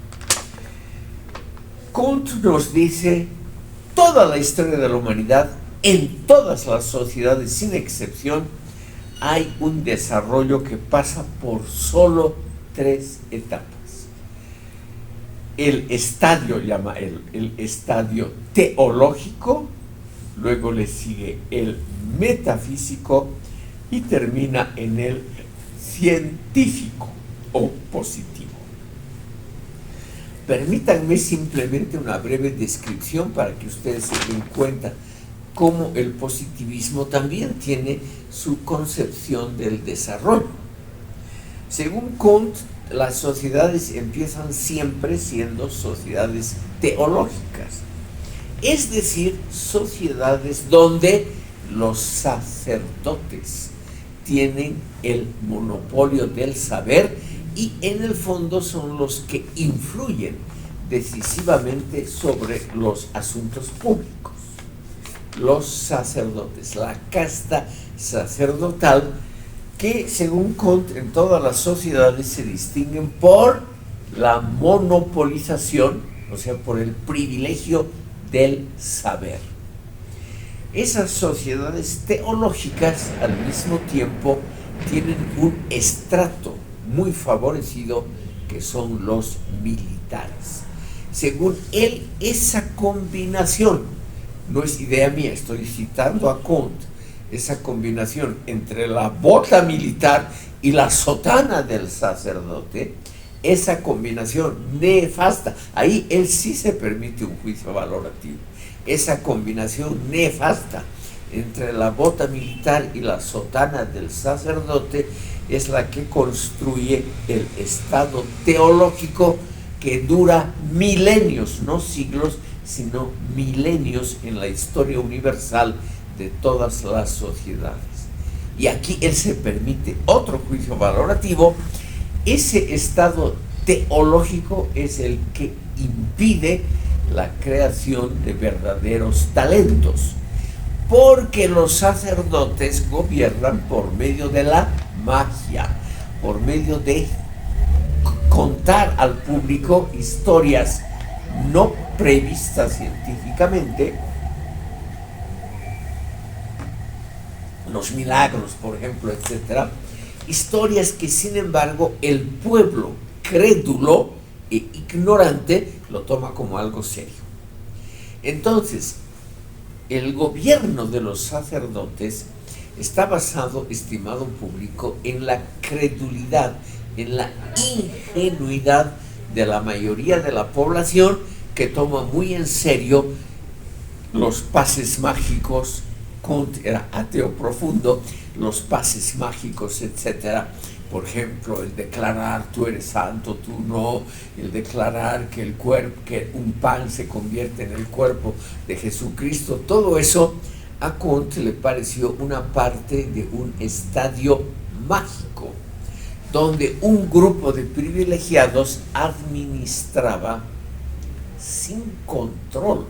Comte nos dice, toda la historia de la humanidad, en todas las sociedades sin excepción, hay un desarrollo que pasa por solo 3 etapas. El estadio el estadio teológico, luego le sigue el metafísico y termina en el científico o positivo. Permítanme simplemente una breve descripción para que ustedes se den cuenta cómo el positivismo también tiene su concepción del desarrollo. Según Comte, las sociedades empiezan siempre siendo sociedades teológicas, es decir, sociedades donde los sacerdotes tienen el monopolio del saber y en el fondo son los que influyen decisivamente sobre los asuntos públicos. Los sacerdotes, la casta sacerdotal, que según Comte en todas las sociedades se distinguen por la monopolización, o sea, por el privilegio del saber. Esas sociedades teológicas al mismo tiempo tienen un estrato muy favorecido, que son los militares. Según él, esa combinación, no es idea mía, estoy citando a Comte, esa combinación entre la bota militar y la sotana del sacerdote, esa combinación nefasta, ahí él sí se permite un juicio valorativo, esa combinación nefasta entre la bota militar y la sotana del sacerdote es la que construye el estado teológico que dura milenios, no siglos, sino milenios en la historia universal de todas las sociedades. Y aquí él se permite otro juicio valorativo. Ese estado teológico es el que impide la creación de verdaderos talentos, porque los sacerdotes gobiernan por medio de la magia, por medio de contar al público historias no previstas científicamente, los milagros, por ejemplo, etcétera, historias que sin embargo el pueblo crédulo e ignorante lo toma como algo serio. Entonces, el gobierno de los sacerdotes está basado, estimado público, en la credulidad, en la ingenuidad de la mayoría de la población, que toma muy en serio los pases mágicos. Comte era ateo profundo, los pases mágicos, etcétera. Por ejemplo, el declarar tú eres santo, tú no, el declarar que el cuerpo, que un pan se convierte en el cuerpo de Jesucristo, todo eso a Comte le pareció una parte de un estadio mágico, donde un grupo de privilegiados administraba sin control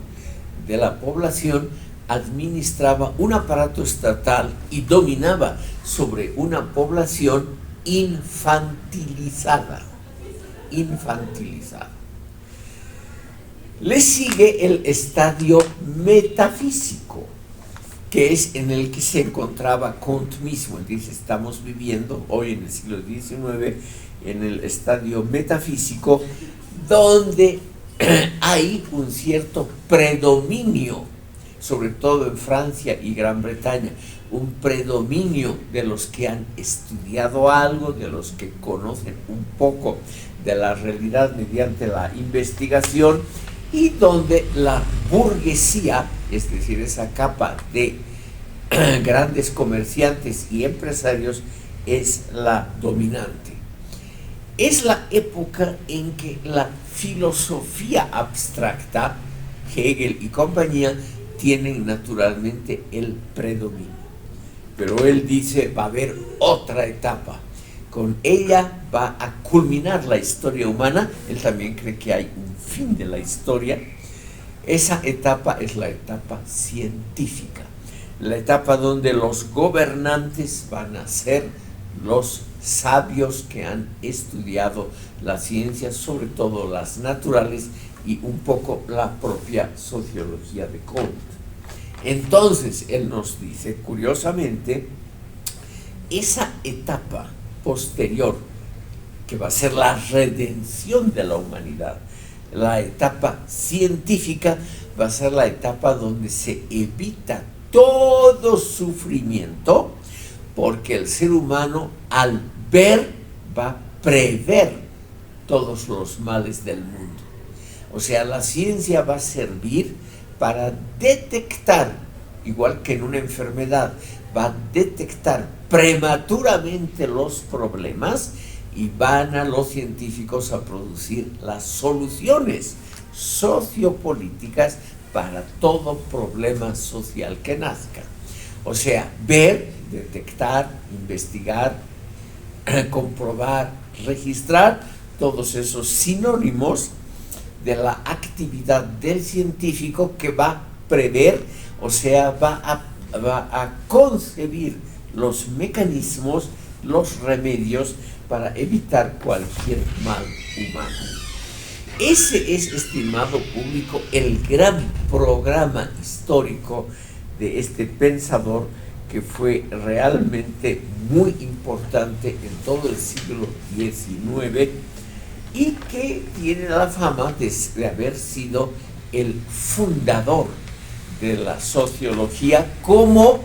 de la población, administraba un aparato estatal y dominaba sobre una población infantilizada. Le sigue el estadio metafísico, que es en el que se encontraba Comte mismo. Entonces estamos viviendo hoy en el siglo XIX en el estadio metafísico, donde hay un cierto predominio, sobre todo en Francia y Gran Bretaña, un predominio de los que han estudiado algo, de los que conocen un poco de la realidad mediante la investigación, y donde la burguesía, es decir, esa capa de grandes comerciantes y empresarios, es la dominante. Es la época en que la filosofía abstracta, Hegel y compañía, tienen naturalmente el predominio. Pero él dice, va a haber otra etapa. Con ella va a culminar la historia humana. Él también cree que hay un fin de la historia. Esa etapa es la etapa científica, la etapa donde los gobernantes van a ser los sabios que han estudiado las ciencias, sobre todo las naturales y un poco la propia sociología de Kant. Entonces, él nos dice, curiosamente, esa etapa posterior, que va a ser la redención de la humanidad, la etapa científica, va a ser la etapa donde se evita todo sufrimiento, porque el ser humano, al ver, va a prever todos los males del mundo. O sea, la ciencia va a servir para detectar, igual que en una enfermedad, va a detectar prematuramente los problemas y van a los científicos a producir las soluciones sociopolíticas para todo problema social que nazca. O sea, ver, detectar, investigar, comprobar, registrar, todos esos sinónimos de la actividad del científico que va a prever, o sea, va a concebir los mecanismos, los remedios para evitar cualquier mal humano. Ese es, estimado público, el gran programa histórico de este pensador que fue realmente muy importante en todo el siglo XIX y que tiene la fama de haber sido el fundador de la sociología como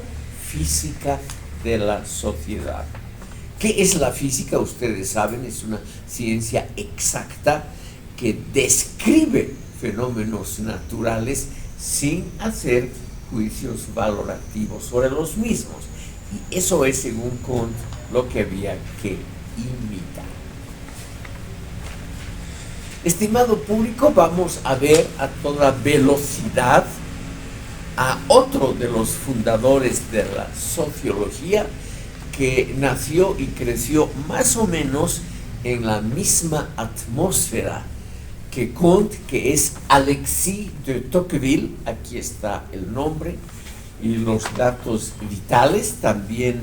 física de la sociedad. ¿Qué es la física? Ustedes saben, es una ciencia exacta que describe fenómenos naturales sin hacer juicios valorativos sobre los mismos. Y eso es, según Kant, lo que había que imitar. Estimado público, vamos a ver a toda velocidad a otro de los fundadores de la sociología que nació y creció más o menos en la misma atmósfera que Kant, que es Alexis de Tocqueville. Aquí está el nombre y los datos vitales. También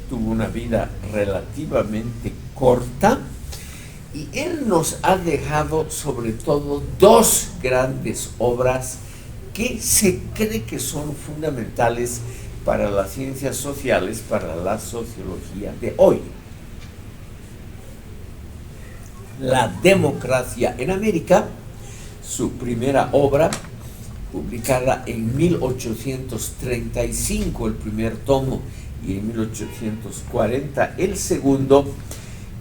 tuvo una vida relativamente corta y él nos ha dejado sobre todo dos grandes obras que se cree que son fundamentales para las ciencias sociales, para la sociología de hoy. La democracia en América, su primera obra, publicada en 1835, el primer tomo, y en 1840 el segundo,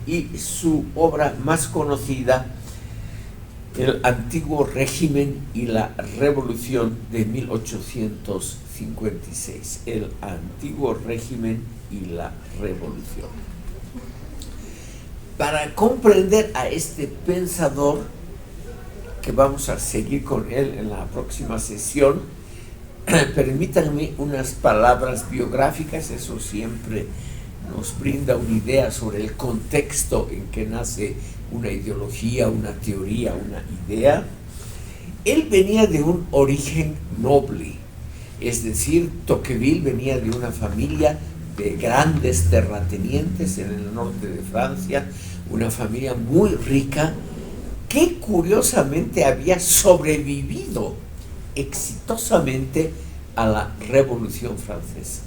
y su obra más conocida, El Antiguo Régimen y la Revolución, de 1856. El Antiguo Régimen y la Revolución. Para comprender a este pensador, que vamos a seguir con él en la próxima sesión, permítanme unas palabras biográficas. Eso siempre nos brinda una idea sobre el contexto en que nace una ideología, una teoría, una idea. Él venía de un origen noble, es decir, Tocqueville venía de una familia de grandes terratenientes en el norte de Francia, una familia muy rica que curiosamente había sobrevivido exitosamente a la Revolución Francesa.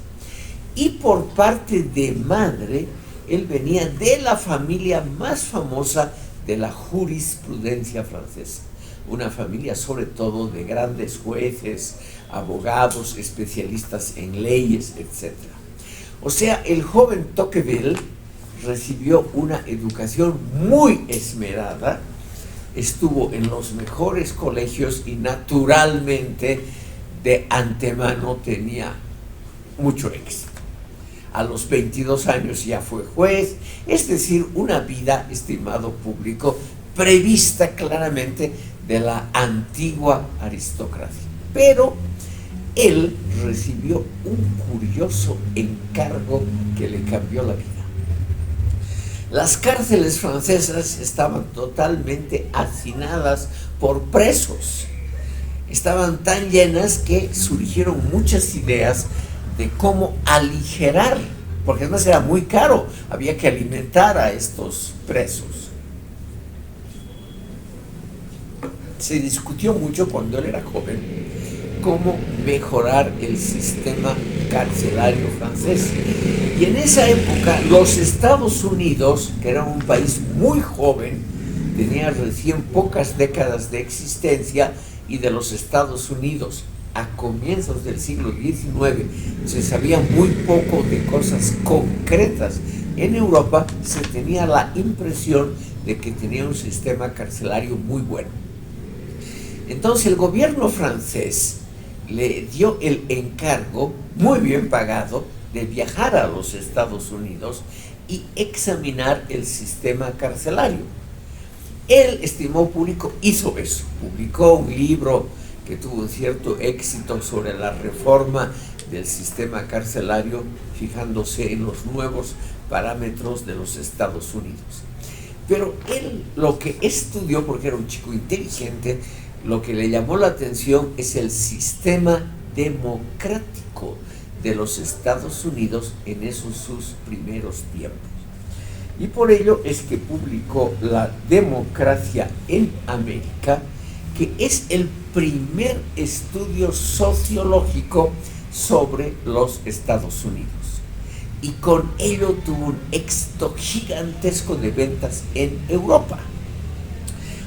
Y por parte de madre, él venía de la familia más famosa de la jurisprudencia francesa, una familia sobre todo de grandes jueces, abogados, especialistas en leyes, etc. O sea, el joven Tocqueville recibió una educación muy esmerada, estuvo en los mejores colegios y naturalmente de antemano tenía mucho éxito. A los 22 años ya fue juez, es decir, una vida, estimado público, prevista claramente de la antigua aristocracia. Pero él recibió un curioso encargo que le cambió la vida. Las cárceles francesas estaban totalmente hacinadas por presos. Estaban tan llenas que surgieron muchas ideas de cómo aligerar, porque además era muy caro, había que alimentar a estos presos. Se discutió mucho cuando él era joven cómo mejorar el sistema carcelario francés. Y en esa época los Estados Unidos, que era un país muy joven, tenía recién pocas décadas de existencia, y de los Estados Unidos a comienzos del siglo XIX se sabía muy poco de cosas concretas. En Europa se tenía la impresión de que tenía un sistema carcelario muy bueno. Entonces el gobierno francés le dio el encargo, muy bien pagado, de viajar a los Estados Unidos y examinar el sistema carcelario. El estimado público hizo eso, publicó un libro que tuvo un cierto éxito sobre la reforma del sistema carcelario, fijándose en los nuevos parámetros de los Estados Unidos. Pero él lo que estudió, porque era un chico inteligente, lo que le llamó la atención es el sistema democrático de los Estados Unidos en esos sus primeros tiempos. Y por ello es que publicó La democracia en América, que es el primer estudio sociológico sobre los Estados Unidos. Y con ello tuvo un éxito gigantesco de ventas en Europa.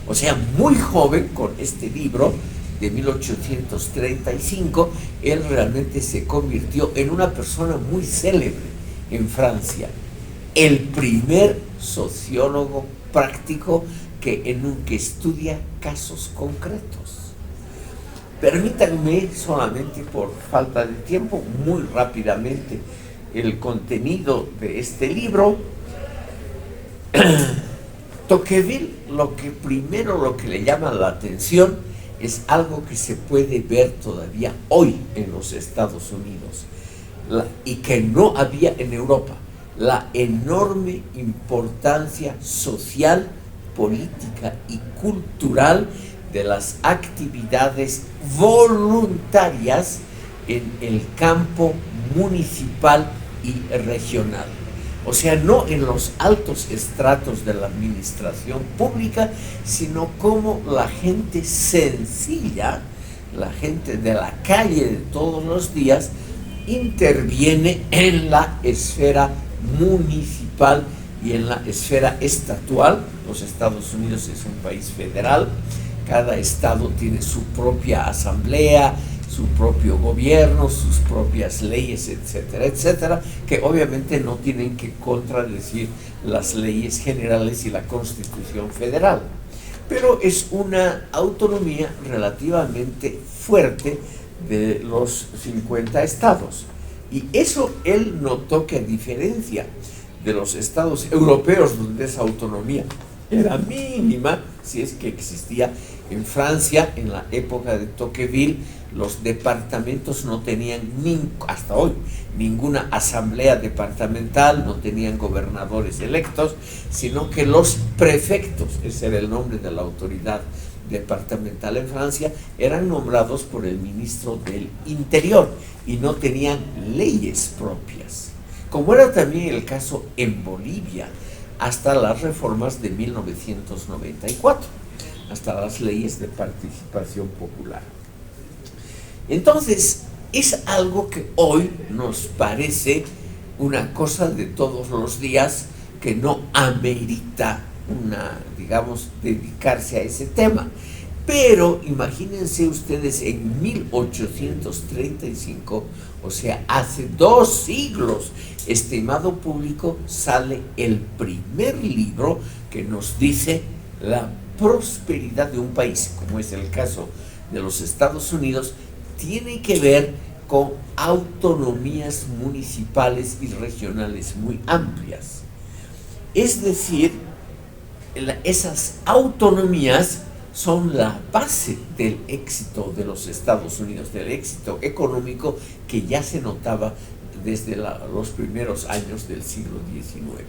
O sea, muy joven, con este libro de 1835, él realmente se convirtió en una persona muy célebre en Francia. El primer sociólogo práctico que estudia casos concretos. Permítanme solamente, por falta de tiempo, muy rápidamente el contenido de este libro. Tocqueville, lo que le llama la atención es algo que se puede ver todavía hoy en los Estados Unidos y que no había en Europa: la enorme importancia social, política y cultural de las actividades voluntarias en el campo municipal y regional. O sea, no en los altos estratos de la administración pública, sino como la gente sencilla, la gente de la calle de todos los días, interviene en la esfera municipal y en la esfera estatual. Los Estados Unidos es un país federal, cada estado tiene su propia asamblea, su propio gobierno, sus propias leyes, etcétera, etcétera, que obviamente no tienen que contradecir las leyes generales y la Constitución federal. Pero es una autonomía relativamente fuerte de los 50 estados. Y eso él notó que, a diferencia de los estados europeos, donde esa autonomía era mínima, si es que existía, en Francia, en la época de Tocqueville, los departamentos no tenían, hasta hoy, ninguna asamblea departamental, no tenían gobernadores electos, sino que los prefectos, ese era el nombre de la autoridad departamental en Francia, eran nombrados por el ministro del Interior y no tenían leyes propias, como era también el caso en Bolivia, hasta las reformas de 1994, hasta las leyes de participación popular. Entonces, es algo que hoy nos parece una cosa de todos los días, que no amerita dedicarse a ese tema. Pero imagínense ustedes, en 1835, o sea, hace 2 siglos, estimado público, sale el primer libro que nos dice la prosperidad de un país, como es el caso de los Estados Unidos, tiene que ver con autonomías municipales y regionales muy amplias. Es decir, esas autonomías son la base del éxito de los Estados Unidos, del éxito económico que ya se notaba desde los primeros años del siglo XIX.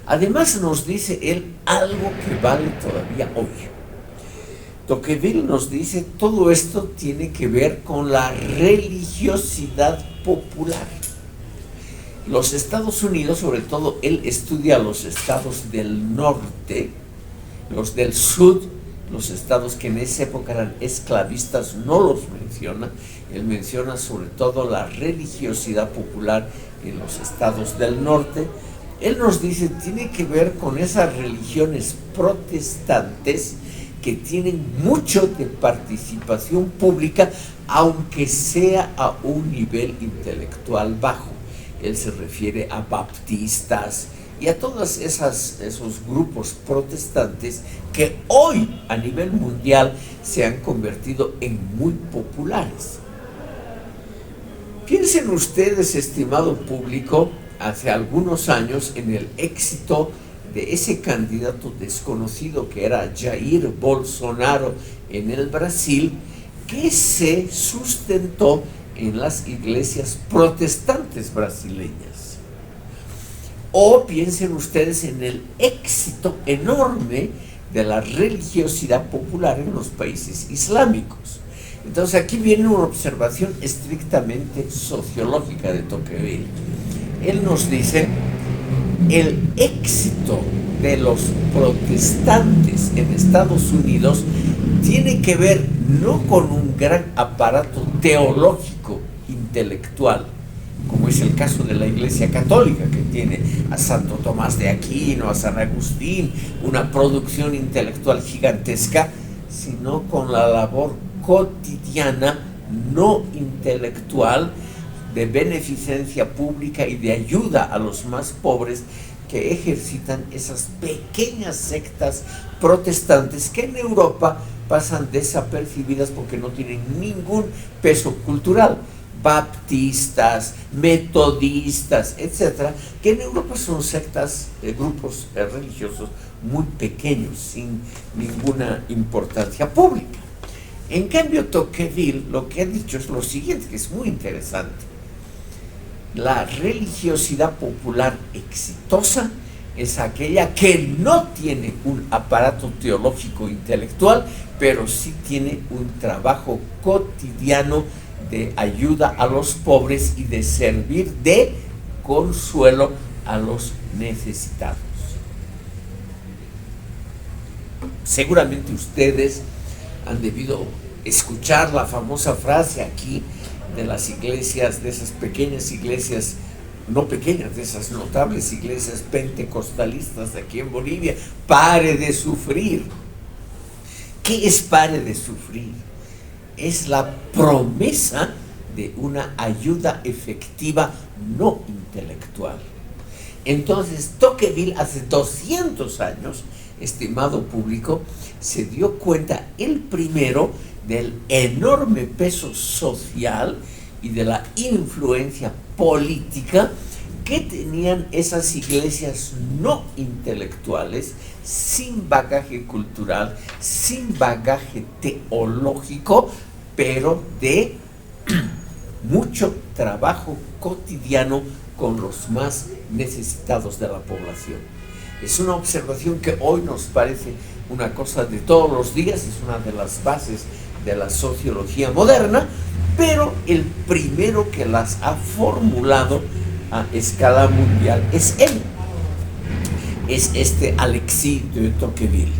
Además nos dice él algo que vale todavía hoy. Tocqueville nos dice, todo esto tiene que ver con la religiosidad popular. Los Estados Unidos, sobre todo, él estudia los estados del norte, los del sur, los estados que en esa época eran esclavistas, no los menciona. Él menciona sobre todo la religiosidad popular en los estados del norte. Él nos dice, tiene que ver con esas religiones protestantes que tienen mucho de participación pública, aunque sea a un nivel intelectual bajo. Él se refiere a baptistas y a todos esos grupos protestantes que hoy a nivel mundial se han convertido en muy populares. Piensen ustedes, estimado público, hace algunos años en el éxito de ese candidato desconocido que era Jair Bolsonaro en el Brasil, que se sustentó en las iglesias protestantes brasileñas. O piensen ustedes en el éxito enorme de la religiosidad popular en los países islámicos. Entonces aquí viene una observación estrictamente sociológica de Tocqueville. Él nos dice, el éxito de los protestantes en Estados Unidos tiene que ver no con un gran aparato teológico, intelectual, como es el caso de la Iglesia Católica, que tiene a Santo Tomás de Aquino, a San Agustín, una producción intelectual gigantesca, sino con la labor cotidiana, no intelectual, de beneficencia pública y de ayuda a los más pobres que ejercitan esas pequeñas sectas protestantes que en Europa pasan desapercibidas porque no tienen ningún peso cultural. Baptistas, metodistas, etcétera, que en Europa son sectas, grupos religiosos muy pequeños, sin ninguna importancia pública. En cambio, Tocqueville lo que ha dicho es lo siguiente, que es muy interesante. La religiosidad popular exitosa es aquella que no tiene un aparato teológico intelectual, pero sí tiene un trabajo cotidiano de ayuda a los pobres y de servir de consuelo a los necesitados. Seguramente ustedes han debido escuchar la famosa frase aquí de las iglesias, de esas pequeñas iglesias, no pequeñas, de esas notables iglesias pentecostalistas de aquí en Bolivia: pare de sufrir. ¿Qué es pare de sufrir? Es la promesa de una ayuda efectiva no intelectual. Entonces, Tocqueville hace 200 años, estimado público, se dio cuenta el primero del enorme peso social y de la influencia política que tenían esas iglesias no intelectuales, sin bagaje cultural, sin bagaje teológico, pero de mucho trabajo cotidiano con los más necesitados de la población. Es una observación que hoy nos parece una cosa de todos los días, es una de las bases de la sociología moderna, pero el primero que las ha formulado a escala mundial es él, es este Alexis de Tocqueville.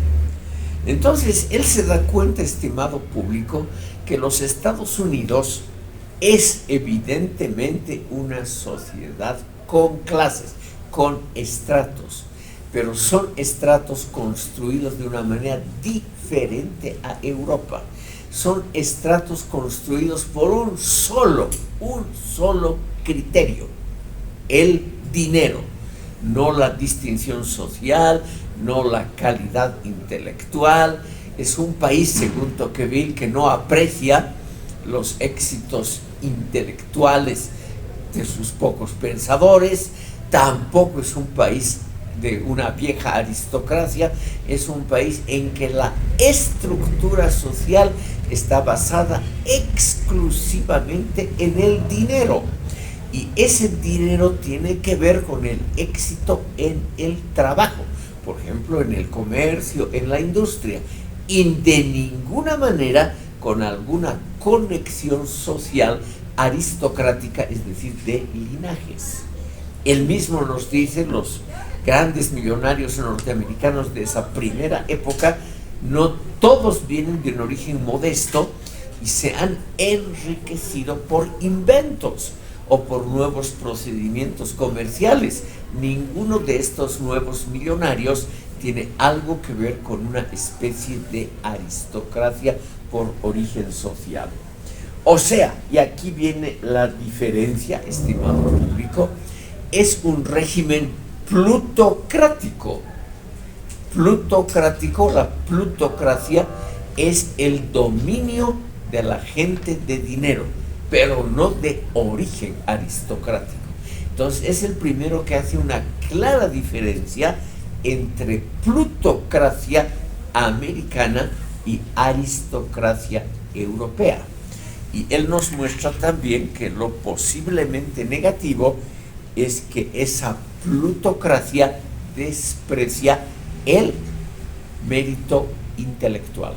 Entonces, él se da cuenta, estimado público, que los Estados Unidos es evidentemente una sociedad con clases, con estratos, pero son estratos construidos de una manera diferente a Europa. Son estratos construidos por un solo criterio: el dinero, no la distinción social, no la calidad intelectual. Es un país, según Tocqueville, que no aprecia los éxitos intelectuales de sus pocos pensadores. Tampoco es un país de una vieja aristocracia, es un país en que la estructura social está basada exclusivamente en el dinero. Y ese dinero tiene que ver con el éxito en el trabajo, por ejemplo, en el comercio, en la industria, y de ninguna manera con alguna conexión social aristocrática, es decir, de linajes. Él mismo nos dice, los grandes millonarios norteamericanos de esa primera época, no todos vienen de un origen modesto y se han enriquecido por inventos o por nuevos procedimientos comerciales. Ninguno de estos nuevos millonarios tiene algo que ver con una especie de aristocracia por origen social. O sea, y aquí viene la diferencia, estimado público, es un régimen plutocrático. Plutocrático, la plutocracia es el dominio de la gente de dinero, pero no de origen aristocrático. Entonces es el primero que hace una clara diferencia entre plutocracia americana y aristocracia europea. Y él nos muestra también que lo posiblemente negativo es que esa plutocracia desprecia el mérito intelectual,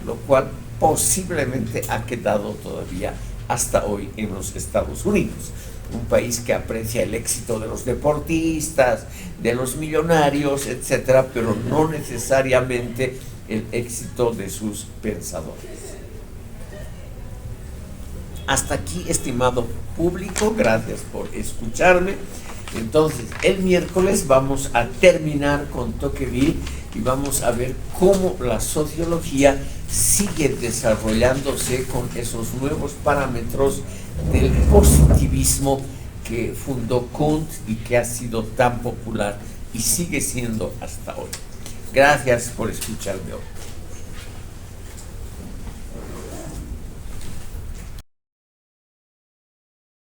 lo cual posiblemente ha quedado todavía hasta hoy en los Estados Unidos, un país que aprecia el éxito de los deportistas, de los millonarios, etcétera, pero no necesariamente el éxito de sus pensadores. Hasta aquí, estimado público, gracias por escucharme. Entonces, el miércoles vamos a terminar con Tocqueville y vamos a ver cómo la sociología sigue desarrollándose con esos nuevos parámetros del positivismo que fundó Kant y que ha sido tan popular y sigue siendo hasta hoy. Gracias por escucharme hoy.